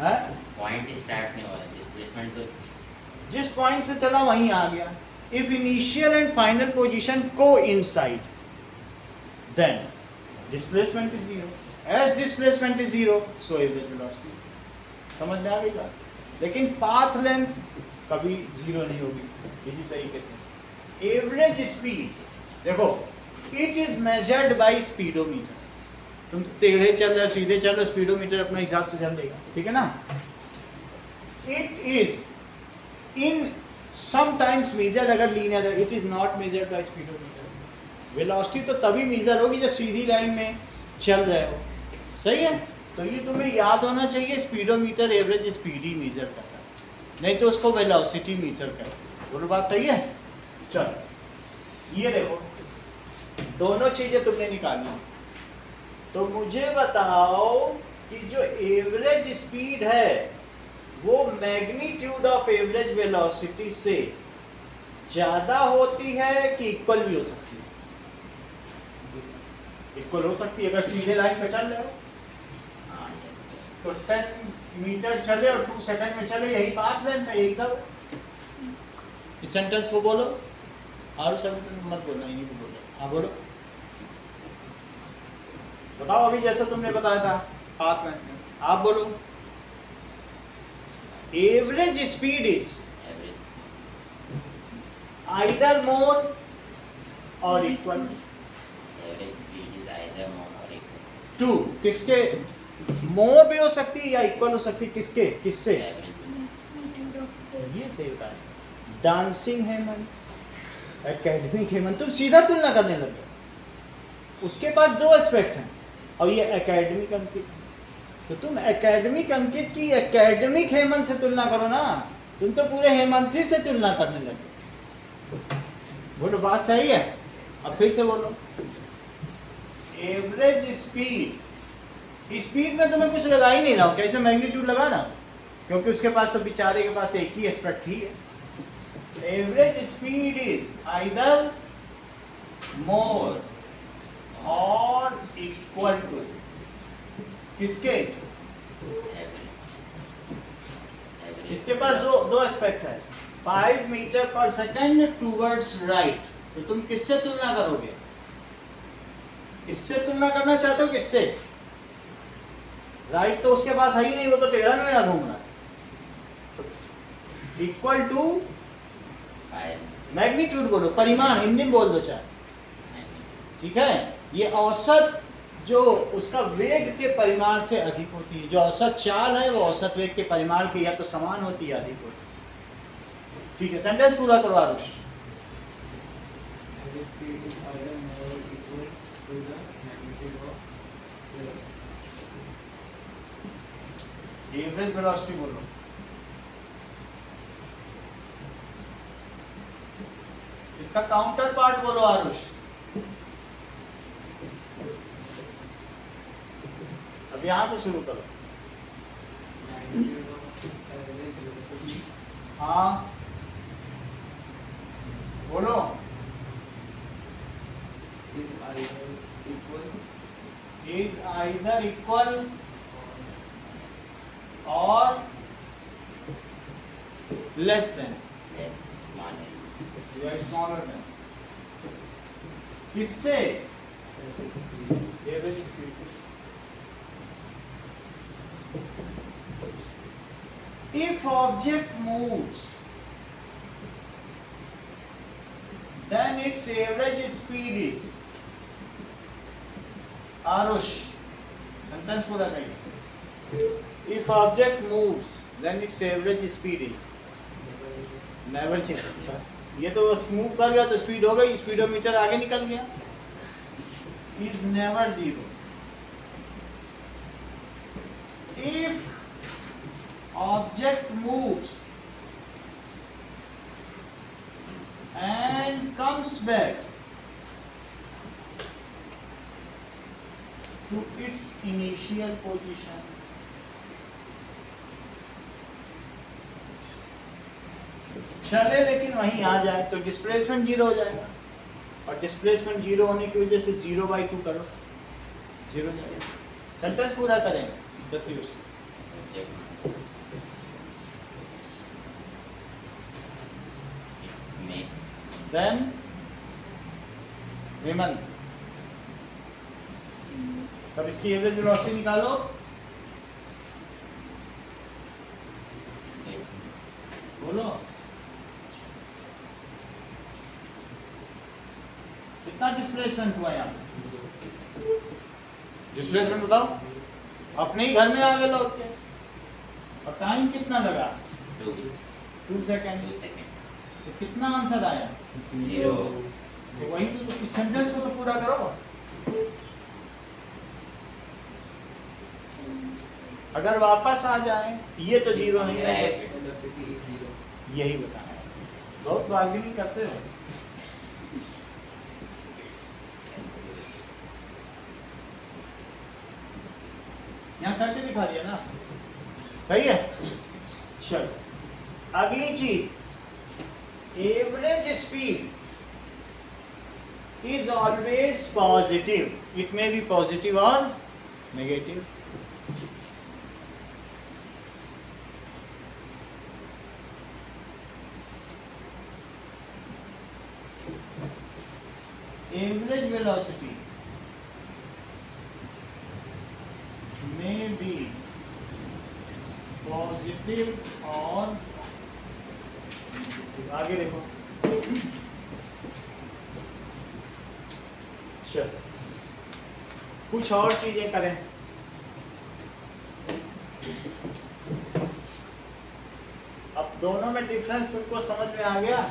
है पॉइंट स्टार्ट नहीं हो रहा, डिस्प्लेसमेंट तो जिस पॉइंट से चला वहीं आ गया। If initial and final position coincide then displacement is 0, as displacement is 0 so average velocity. समझ में आ गई बात? लेकिन पाथ लेंथ कभी 0 नहीं होगी। इसी तरीके से एवरेज स्पीड देखो, it is measured by speedometer. तुम टेढ़े चल रहे हो, सीधे चल रहे हो, स्पीडोमीटर अपने हिसाब से चल देगा, ठीक है ना। It is in sometimes measured, अगर लीनियर है, it is not measured by speedometer. Velocity तो तभी मेजर होगी जब सीधी लाइन में चल रहे हो, सही है। तो ये तुम्हें याद होना चाहिए, स्पीडोमीटर एवरेज स्पीड ही मेजर करता है, नहीं तो उसको वेलोसिटी मीटर करता है। बोलो बात सही है? चलो ये देखो, दोनों चीजें तुमने निकाली, तो मुझे बताओ कि जो एवरेज स्पीड है वो मैग्नीट्यूड ऑफ एवरेज वेलोसिटी से ज्यादा होती है कि इक्वल भी हो सकती है? इक्वल हो सकती है अगर सीधे लाइन पे चल रहे हो। हाँ यस तो 10 मीटर चले और 2 सेकंड में चले, यही पाथ लेंथ है, यही सब। इस सेंटेंस को बोलो, और सब मत बोलना, इन्हीं को बोलो। हाँ बोलो, बताओ अभी जैसा तुमने बताया था पाथ लेंथ में, आप बोलो। Average speed is average either more और equal average speed is either more और इक्वल टू, किसके? मोर भी हो सकती है या इक्वल हो सकती है, किसके? किससे? एवरेज Magnitude of ये सही बताया। डांसिंग हेमंत, एकेडमिक हेमंत, तुम सीधा तुलना करने लगे। उसके पास 2 एस्पेक्ट हैं और ये एकेडमिक अंकित, तो तुम एकेडमिक अंकित की एकेडमिक हेमंत से तुलना करो ना, तुम तो पूरे हेमंत ही से तुलना करने लगे। बोलो बात सही है? अब फिर से बोलो, एवरेज स्पीड, स्पीड में तुम्हें कुछ लगा ही नहीं रहा हूं, कैसे मैग्नीट्यूड लगा ना, क्योंकि उसके पास तो बेचारे के पास एक ही एस्पेक्ट ही है। Average speed is either more और इक्वल टू किसके? इसके पास दो एस्पेक्ट है, 5 मीटर पर सेकंड टूवर्ड्स राइट, तो तुम किससे तुलना करोगे? इससे तुलना करना चाहते हो, किससे? राइट तो उसके पास है ही नहीं, वो तो टेढ़ा मेढ़ा घूम रहा है। इक्वल टू मैग्नीट्यूड बोलो, परिमाण हिंदी में बोल दो चाहे, ठीक है। ये औसत जो उसका वेग के परिमाण से अधिक होती है, जो औसत चाल है वो औसत वेग के परिमाण की या तो समान होती है, अधिक होती है, ठीक है। सेंटेंस पूरा करो Aarush. Average speed is either more or equal to the magnitude of velocity. Average velocity बोलो, इसका काउंटर पार्ट बोलो आरुष। अब यहां से शुरू करो। Magnitude of average velocity हाँ बोलो, is either equal is either equal और लेस देन या स्मॉलर देन, किससे? average speed. Average speed. If object moves then its average speed is Arush. Sentence पूरा करिए. If object moves, then its average speed is never zero. ये तो बस मूव कर गया तो स्पीड हो गई, स्पीडोमीटर आगे निकल गया. Is never zero. If object moves and comes back to its initial position, चले लेकिन वहीं आ जाए तो डिस्प्लेसमेंट जीरो हो जाएगा, और डिस्प्लेसमेंट जीरो होने की वजह से 0/2 करो, जीरो जाएगा. सेंटेंस पूरा करें प्रत्युष. देन हेमंत, तब इसकी एवरेज वेलोसिटी निकालो. बोलो कितना डिस्प्लेसमेंट हुआ यहाँ? डिस्प्लेसमेंट बताओ. अपने ही घर में आ गए लौट के, और टाइम कितना लगा? 2 सेकेंड. तो कितना आंसर आया? 0. तो वही तो सेंटेंस को तो पूरा करो. अगर वापस आ जाए, ये तो जीरो नहीं है, यही बताना है. बहुत बार्गेनिंग करते हो. यहाँ करके दिखा दिया ना, सही है. चलो अगली चीज, average speed is always positive. It may be positive or negative. Average velocity may be positive or आगे देखो. चलो कुछ और चीजें करें. अब दोनों में डिफरेंस तुमको समझ में आ गया?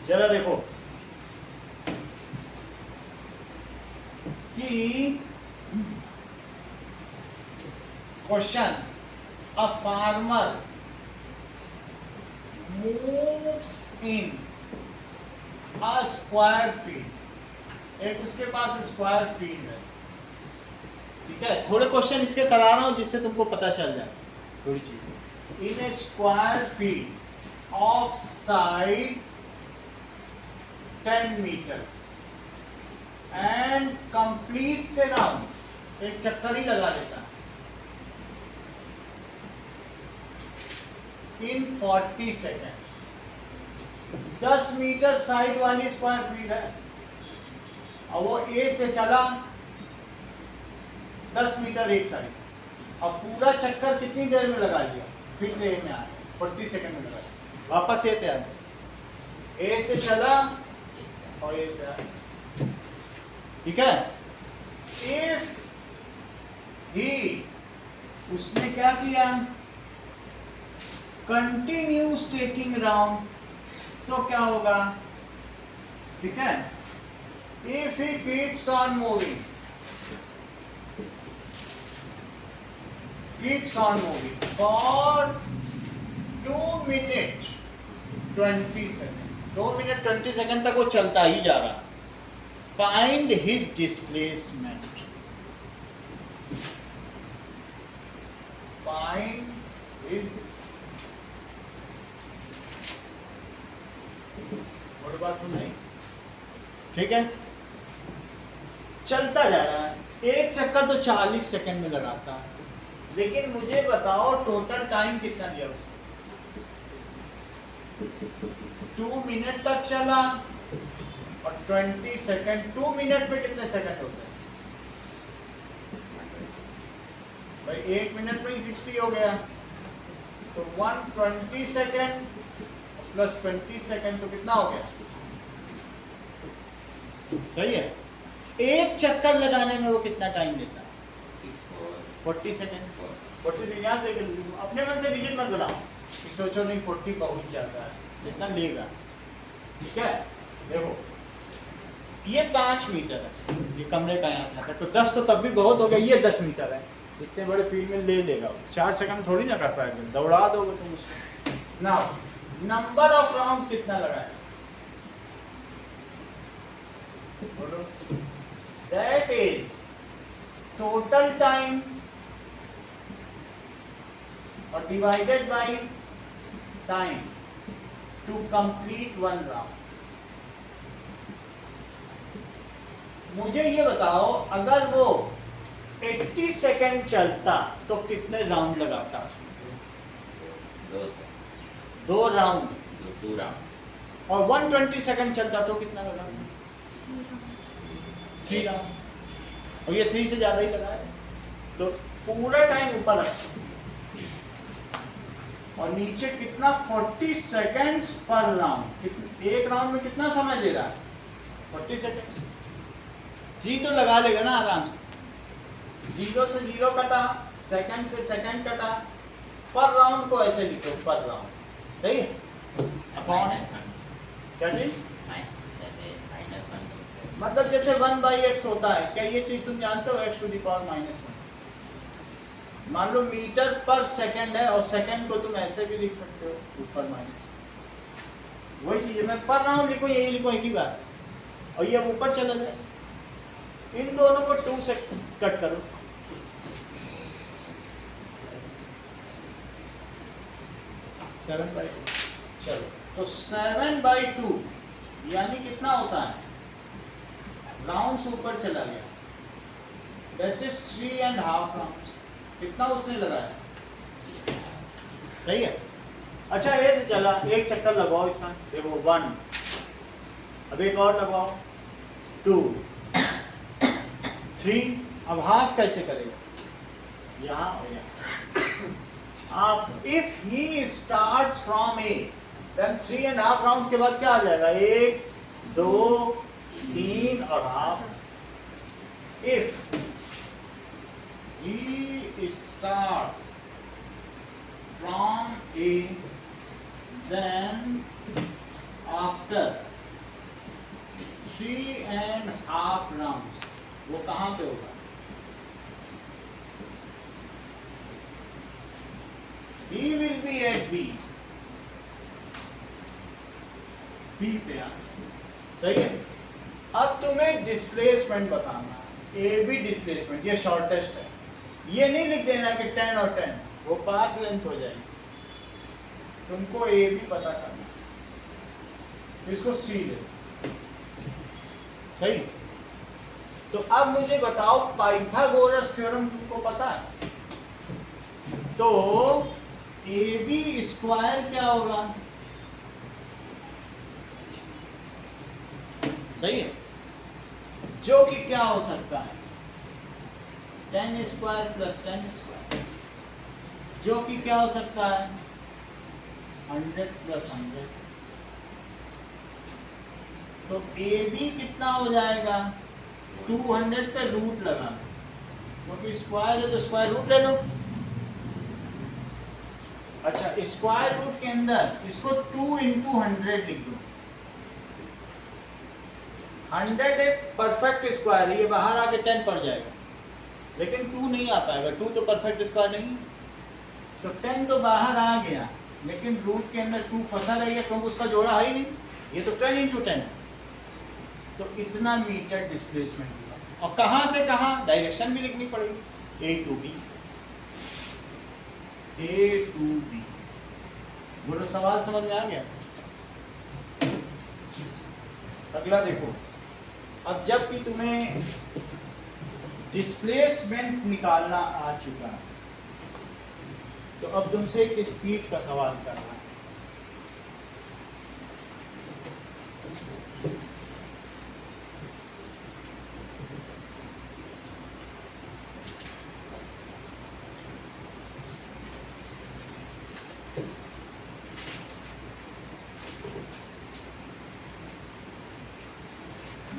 जरा देखो कि question, a farmer moves in a square field. एक उसके पास स्क्वायर फील्ड है, ठीक है. थोड़े क्वेश्चन इसके करा रहा हूं जिससे तुमको पता चल जाए थोड़ी चीज. In a square field of side 10 metre and complete से राउंड, एक चक्कर ही लगा देता इन 40 सेकेंड. 10 मीटर साइड वाली स्क्वायर फील्ड है, और वो ए से चला 10 मीटर एक साइड, अब पूरा चक्कर कितनी देर में लगा लिया? फिर से ए में आया, 40 सेकेंड में लगा, वापस ए पे आ गया. ए से चला और ये क्या, ठीक है. इफ ही, उसने क्या किया? कंटिन्यूस टेकिंग राउंड, तो क्या होगा? ठीक है. If he keeps on moving, keeps on moving for 2 minute 20 second, 2 minute 20 second तक वो चलता ही जा रहा. Find his displacement. Find his, और बात सुन नहीं, ठीक है. चलता जा रहा है, एक चक्कर तो 40 सेकंड में लगाता है, लेकिन मुझे बताओ टोटल टाइम कितना लिया उसने? 2 मिनट तक चला और 20 सेकंड। 2 मिनट में कितने सेकंड होते हैं भाई? 1 मिनट में ही 60 हो गया, तो 120 सेकंड प्लस 20 सेकंड तो कितना हो गया? सही है। एक चक्कर लगाने में वो कितना टाइम लेता है? 40 सेकंड। 40 से याद देकर अपने मन से डिजिट मत बनाओ कि सोचो नहीं 40 पहुंच जाता है, कितना लेगा। ठीक है, देखो ये 5 मीटर है, ये कमरे का यहाँ से आता है, तो 10 तो तब भी बहुत हो गया। ये 10 मीटर है, इतने बड़े फील्ड में ले लेगा, 4 सेकंड थोड़ी ना कर पाएगा, दौड़ा दोगे तुम उसको ना। नंबर ऑफ राउंड्स कितना लगाए? बोलो। दैट इज टोटल टाइम और divided by time to complete 1 round. मुझे ये बताओ, अगर वो 80 सेकंड चलता तो कितने राउंड लगाता? 2 राउंड। 2 राउंड। और 120 सेकंड चलता तो कितना लगाता? 3 राउंड। और ये 3 से ज्यादा ही लगा है, तो पूरा टाइम ऊपर रखो और नीचे कितना? 40 सेकंड्स पर राउंड। एक राउंड में कितना समय ले रहा है? 40 सेकंड। 3 तो लगा लेगा ना आराम से। 0 से 0 कटा, सेकंड से सेकंड कटा, पर राउंड को ऐसे लिखो, पर राउंड। सही है? अपॉन क्या चीज? मतलब जैसे 1/x होता है, क्या ये चीज तुम जानते हो? x to the power -1। मान लो मीटर पर सेकंड है और सेकंड को तुम ऐसे भी लिख सकते हो, ऊपर माइनस। वही चीज है, मैं पर राउंड लिखो, यही लिखो, एक ही बात है। और ये अब ऊपर चला जाए, इन दोनों को 2 से कट करो, 7/2। चलो, तो 7/2 यानी कितना होता है? राउंड्स ऊपर चला गया, दैट इज 3.5 राउंड्स। कितना उसने लगाया? सही है। अच्छा, ए से चला, एक चक्कर लगाओ इसका, देखो 1, अब एक और लगाओ 2, 3। अब हाफ कैसे करेगा? यहाँ और यहाँ। आप if he starts from A, then 3.5 rounds के बाद क्या आ जाएगा? 1, 2, 3 और half. If he starts from A, then after 3.5 rounds वो कहाँ पे होगा? He will be at B। B पे आना। सही है। अब तुम्हें डिस्प्लेसमेंट बताना, ए बी डिस्प्लेसमेंट, ये शॉर्टेस्ट है। ये नहीं लिख देना कि 10 और 10, वो पाथ लेंथ हो जाएगी। तुमको ए भी पता करना, इसको सी ले। सही। तो अब मुझे बताओ, पाइथागोरस थ्योरम तुमको पता है? तो ए बी स्क्वायर क्या होगा? सही है, जो कि क्या हो सकता है? 10 स्क्वायर प्लस 10 स्क्वायर, जो कि क्या हो सकता है? 100 प्लस 100। तो ए बी कितना हो जाएगा? 200 पे रूट लगा, क्योंकि स्क्वायर है तो स्क्वायर रूट ले लो। अच्छा, स्क्वायर रूट के अंदर इसको 2 × 100 लिख दो। 100 एक परफेक्ट स्क्वायर है, ये बाहर आके 10 पड़ जाएगा, लेकिन 2 नहीं आ पाएगा, 2 तो परफेक्ट स्क्वायर नहीं। तो 10 तो बाहर आ गया, लेकिन रूट के अंदर 2 फंसा रहेगा, क्योंकि उसका जोड़ा है ही नहीं। ये तो 10 × 10, तो इतना मीटर डिस्प्लेसमेंट हुआ। और कहाँ से कहाँ? डायरेक्शन भी लिखनी पड़ेगी, ए टू बी। बोलो, सवाल समझ में आ गया? अगला देखो, अब जब भी तुम्हें डिस्प्लेसमेंट निकालना आ चुका है, तो अब तुमसे एक स्पीड का सवाल करना है।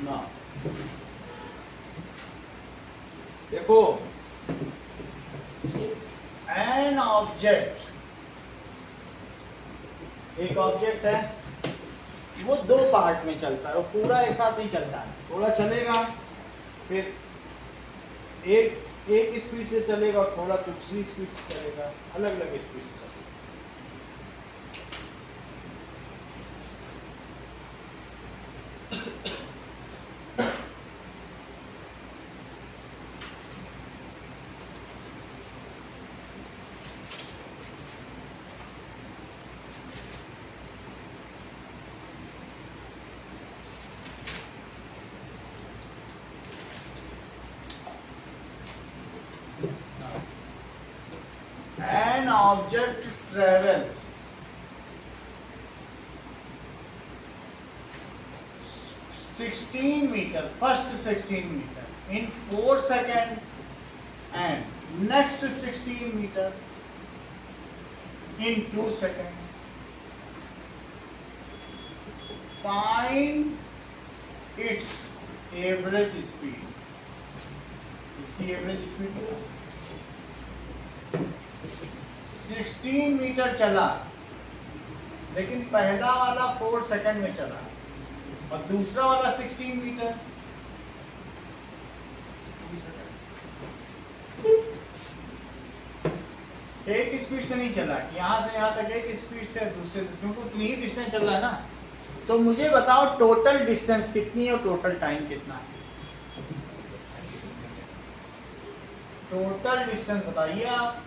ना देखो, एन ऑब्जेक्ट, एक ऑब्जेक्ट है, वो दो पार्ट में चलता है, वो पूरा एक साथ नहीं चलता है, थोड़ा चलेगा, फिर एक स्पीड से चलेगा, थोड़ा दूसरी स्पीड से चलेगा, अलग अलग स्पीड से चलेगा। An object travels 16 meter, first 16 meter in 4 seconds and next 16 meter in 2 seconds. Find its average speed. इसकी एवरेज स्पीड 16 मीटर चला, लेकिन पहला वाला 4 सेकंड में चला और दूसरा वाला 16 मीटर 2 सेकंड। एक स्पीड से नहीं चला, यहाँ से यहाँ तक एक स्पीड से, दूसरे क्योंकि उतनी ही डिस्टेंस चल रहा है ना। तो मुझे बताओ टोटल डिस्टेंस कितनी है और टोटल टाइम कितना है? टोटल डिस्टेंस बताइए आप।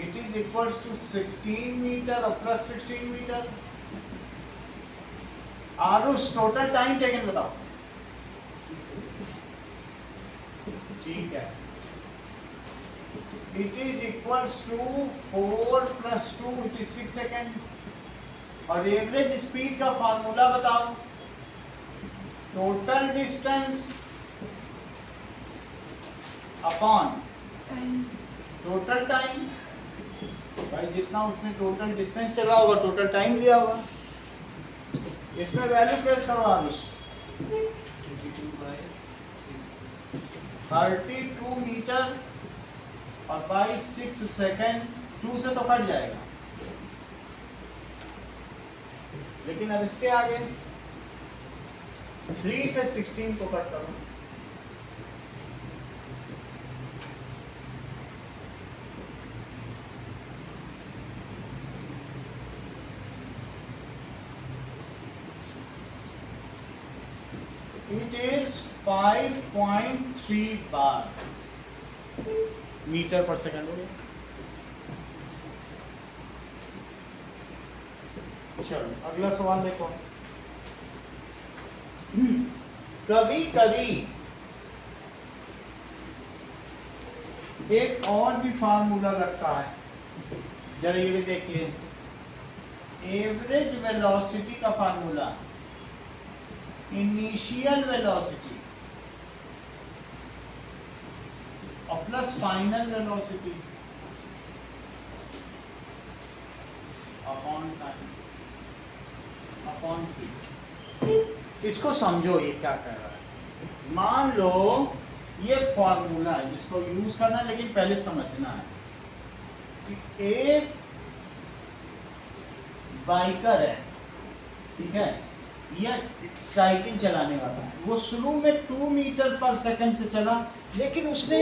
It is equals to 16 metre और plus 16 metre. Aarush total time taken बताओ। ठीक है, it is equals to 4 plus 2 it is 6 second. और एवरेज स्पीड का फार्मूला बताओ। Total distance upon total time. भाई जितना उसने टोटल डिस्टेंस चला होगा टोटल टाइम लिया होगा। इसमें वैल्यू प्रेस करो आरुष। 32 मीटर और बाई 6 सेकेंड, 2 से तो कट जाएगा, लेकिन अब इसके आगे 3 से 16 को कट करो। It is 5.3 बार मीटर पर सेकंड हो गया। चलो अगला सवाल देखो। कभी कभी एक और भी फार्मूला लगता है, जरा ये भी देखिए। एवरेज वेलोसिटी का फार्मूला, इनिशियल वेलोसिटी और plus final velocity upon time upon P. इसको समझो ये क्या कह रहा है। मान लो ये फॉर्मूला है जिसको यूज करना है, लेकिन पहले समझना है कि एक बाइकर है, ठीक है, यह साइकिल चलाने वाला है। वो शुरू में 2 मीटर पर सेकंड से चला, लेकिन उसने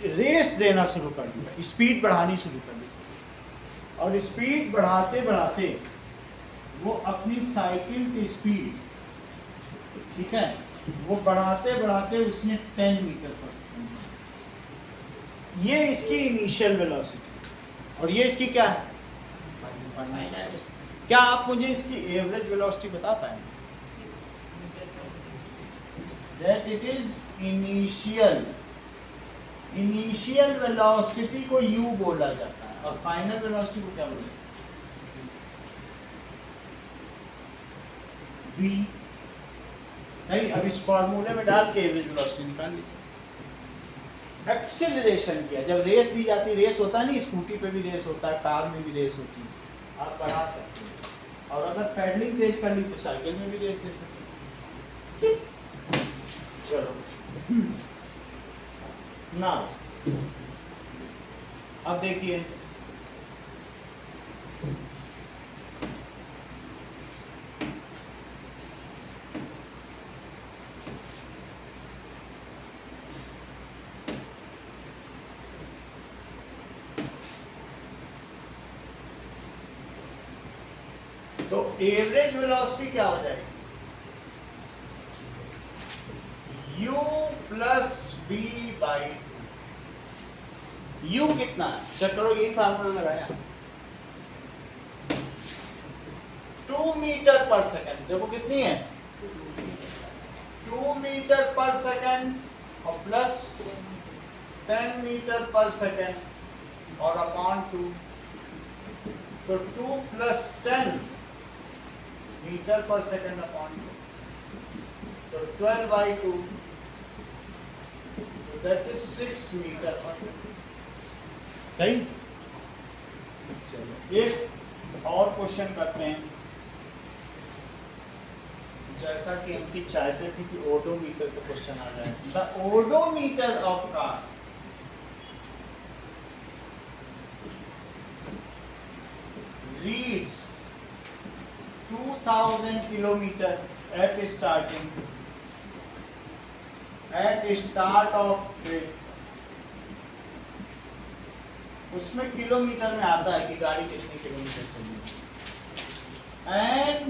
रेस देना शुरू कर दिया, स्पीड बढ़ानी शुरू कर दी, और स्पीड बढ़ाते बढ़ाते वो अपनी साइकिल की स्पीड, ठीक है, वो बढ़ाते बढ़ाते उसने 10 मीटर पर सेकंड। ये इसकी इनिशियल वेलोसिटी और ये इसकी क्या है? फाइनल। क्या आप मुझे इसकी एवरेज वेलोसिटी बता पाएंगे? That it is initial initial velocity को u बोला जाता है और फाइनल वेलोसिटी को क्या बोलते हैं? v। सही। अब इस फॉर्मूले में डाल के एवरेज वेलोसिटी निकाल लीजिए। एक्सेलरेशन किया, जब रेस दी जाती, रेस होता है नहीं, स्कूटी पे भी रेस होता है, कार में भी रेस होती है, आप बढ़ा सकते हैं। और अगर पैडलिंग तेज कर ली तो साइकिल में भी रेस दे सकते हैं। चलो ना, अब देखिए तो एवरेज वेलोसिटी क्या हो जाएगी? u plus b by u कितना है? चेक करो, यही फार्मूला लगाया। 2 मीटर पर सेकंड। देखो कितनी है? 2 मीटर पर सेकंड और प्लस 10 मीटर पर सेकंड और अपॉन 2। तो 2 प्लस 10 मीटर पर सेकंड अपॉन 2, तो 12 बाई 2, तो दैट इज 6 मीटर पर सेकंड। सही। चलो एक और क्वेश्चन करते हैं। जैसा कि हम चाहते थे कि ओडोमीटर का क्वेश्चन आ जाए। The odometer of car reads 2000 kilometre at starting, at start of trip। उसमें किलोमीटर में आता है कि गाड़ी कितने किलोमीटर चली। And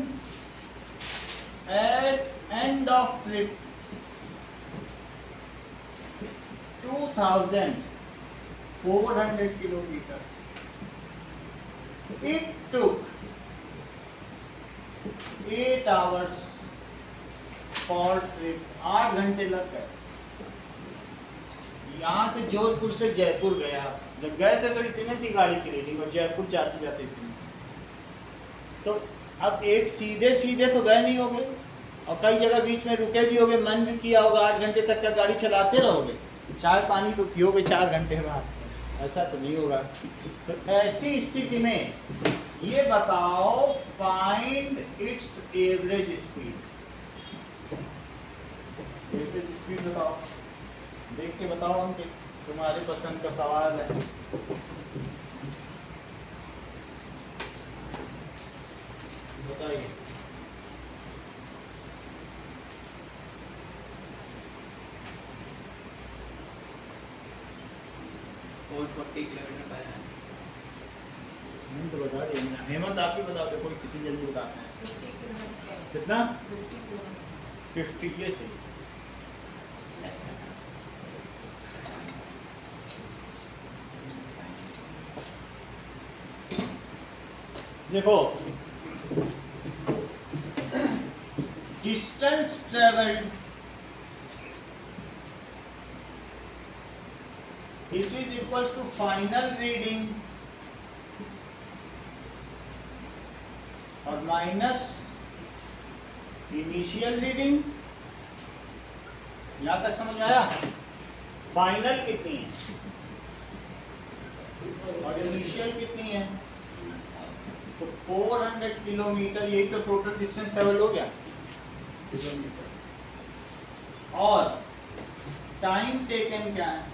at end of trip 2400 kilometer, it took 8 hours for trip। 8 घंटे लग गए। यहाँ से जोधपुर से जयपुर गया, जब गए थे तो इतने थी गाड़ी की रीडिंग और जयपुर जाते जाते इतनी। तो अब एक सीधे सीधे तो गए नहीं होगे और कई जगह बीच में रुके भी होगे, मन भी किया होगा 8 घंटे तक क्या गाड़ी चलाते रहोगे? चाय पानी तो पियोगे 4 घंटे बाद, ऐसा तो नहीं होगा। तो ऐसी स्थिति में ये बताओ, find its average speed. Average speed बताओ, देख के बताओ अंकित, तुम्हारे पसंद का सवाल है। बताइए। और 40 किलोमीटर पर है। तो बता दिए हेमंत, आप ही बता दो कोई कितनी जल्दी बताते हैं। 50 किलोमीटर। कितना? 50 किलोमीटर। 50। ये सही। देखो, distance travelled it is equals to final reading और माइनस इनिशियल रीडिंग। यहां तक समझ में आया? फाइनल कितनी है और इनिशियल कितनी है? तो 400 किलोमीटर, यही तो टोटल डिस्टेंस ट्रेवल हो गया। और टाइम टेकन क्या है?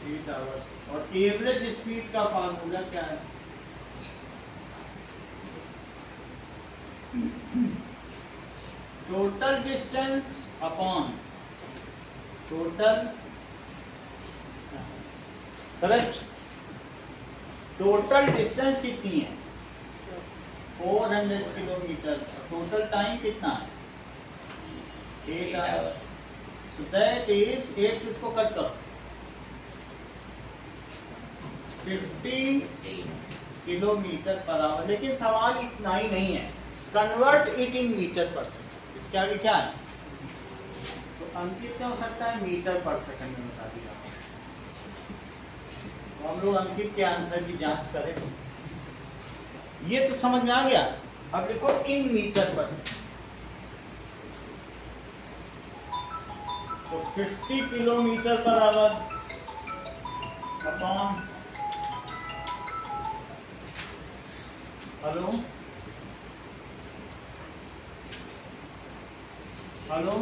8 आवर्स। और एवरेज स्पीड का फार्मूला क्या है? Total distance upon total, correct. Total distance कितनी है? 400 किलोमीटर। टोटल टाइम कितना है? 8 आवर्स। सो दैट इज 8 से इसको कट करो, 50 किलोमीटर पर आवर। लेकिन सवाल इतना ही नहीं है, कन्वर्ट इट इन मीटर पर सेकंड। इसके आगे क्या है? तो अंकित ने हो सकता है मीटर पर सेकंड में बता दिया, तो हम लोग अंकित के आंसर की जांच करें। ये तो समझ में आ गया। अब लिखो इन मीटर पर सेकंड। तो 50 kilometre per hour upon, hello hello,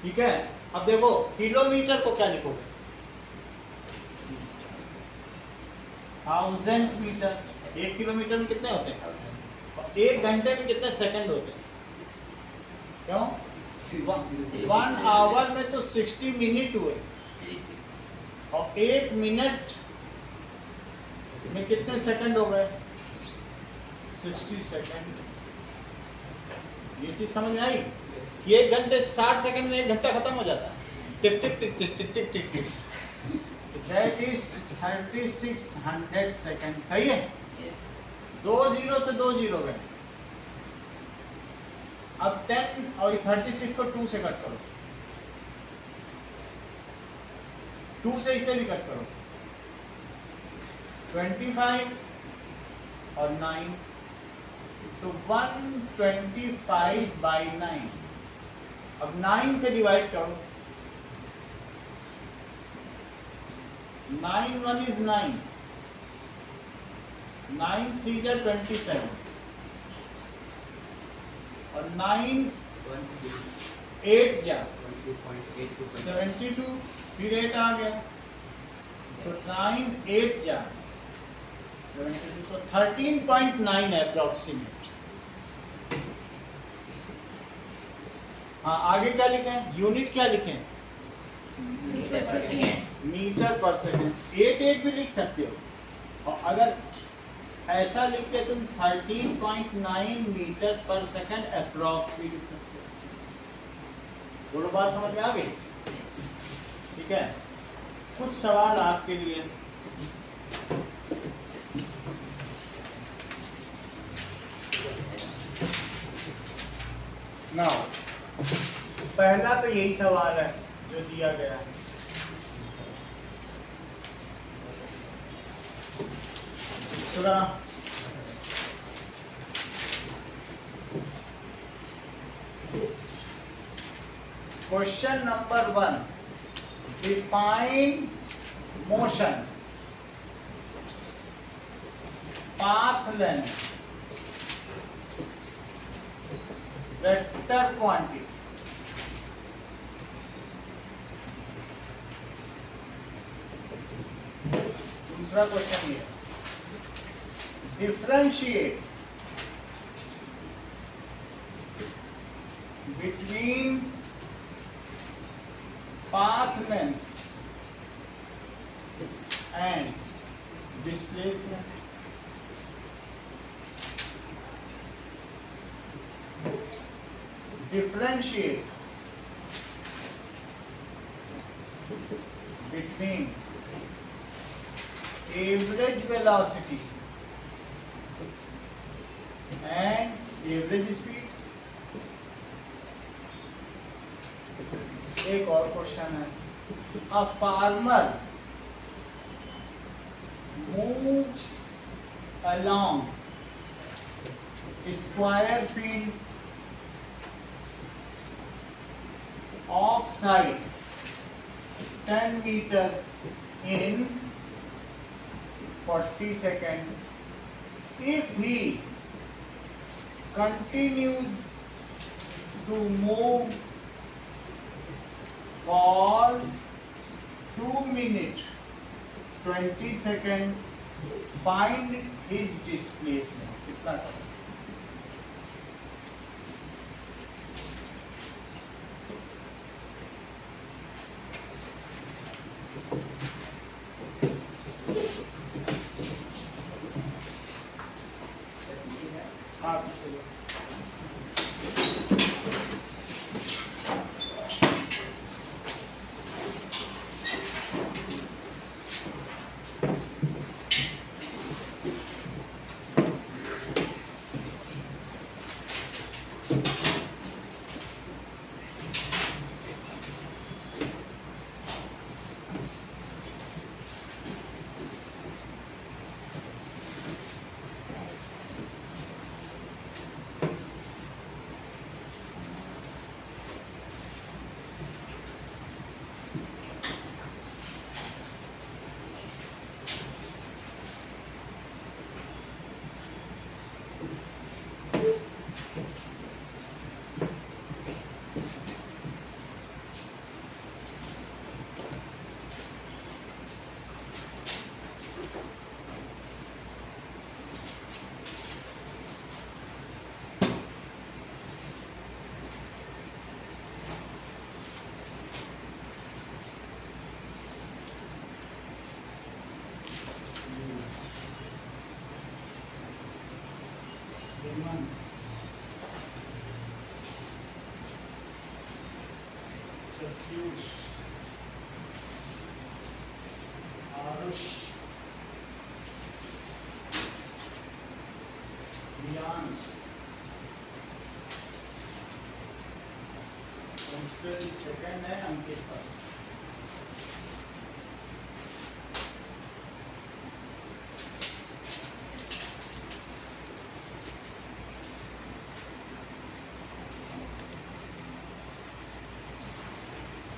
ठीक है। अब देखो किलोमीटर को क्या लिखोगे, 1000 मीटर। 1 किलोमीटर में कितने होते हैं, और 1 घंटे में कितने सेकंड होते हैं, क्यों? 1 आवर में तो 60 मिनट हुए, और 1 मिनट में कितने सेकंड हो गए, 60 सेकंड। ये चीज समझ में आई? ये 1 घंटे 60 सेकंड में 1 घंटा खत्म हो जाता है। Tick tick tick tick tick tick tick tick. That is 3600 second. सही है? 2 जीरो से 2 जीरो गए। अब 10 और 36 को 2 से कट करो, 2 से इसे भी कट करो, 25 और 9, तो 125/9। अब 9 से डिवाइड करो, 9 1 is 9, 9 3 जा 27, और 9 8 जा 72, फिर 8 आ गया, तो 9 8 जा 72, तो 13.9 है अप्रोक्सीमेट। हाँ, आगे क्या लिखें, यूनिट क्या लिखें, मीटर पर सेकेंड। 8 भी लिख सकते हो, और अगर ऐसा लिख के तुम 13.9 मीटर पर सेकेंड अप्रोक्स भी लिख सकते हो। दोनों बात समझ में आ गई? ठीक है। कुछ सवाल आपके लिए। नाउ पहला तो यही सवाल है जो दिया गया है। दूसरा, question number 1, define motion, path length, vector quantity. दूसरा क्वेश्चन ये, differentiate between path length and displacement. Differentiate between average velocity and average speed. एक और क्वेश्चन है, a farmer moves along square field of side 10 metre in 40 seconds if he continues to move for 2 minutes 20 seconds, find his displacement. कितना करो? आप चलिए। अमन, प्रत्युष, आरुष, रियांश, संस्कृत सेकंड है, अंकित फर्स्ट।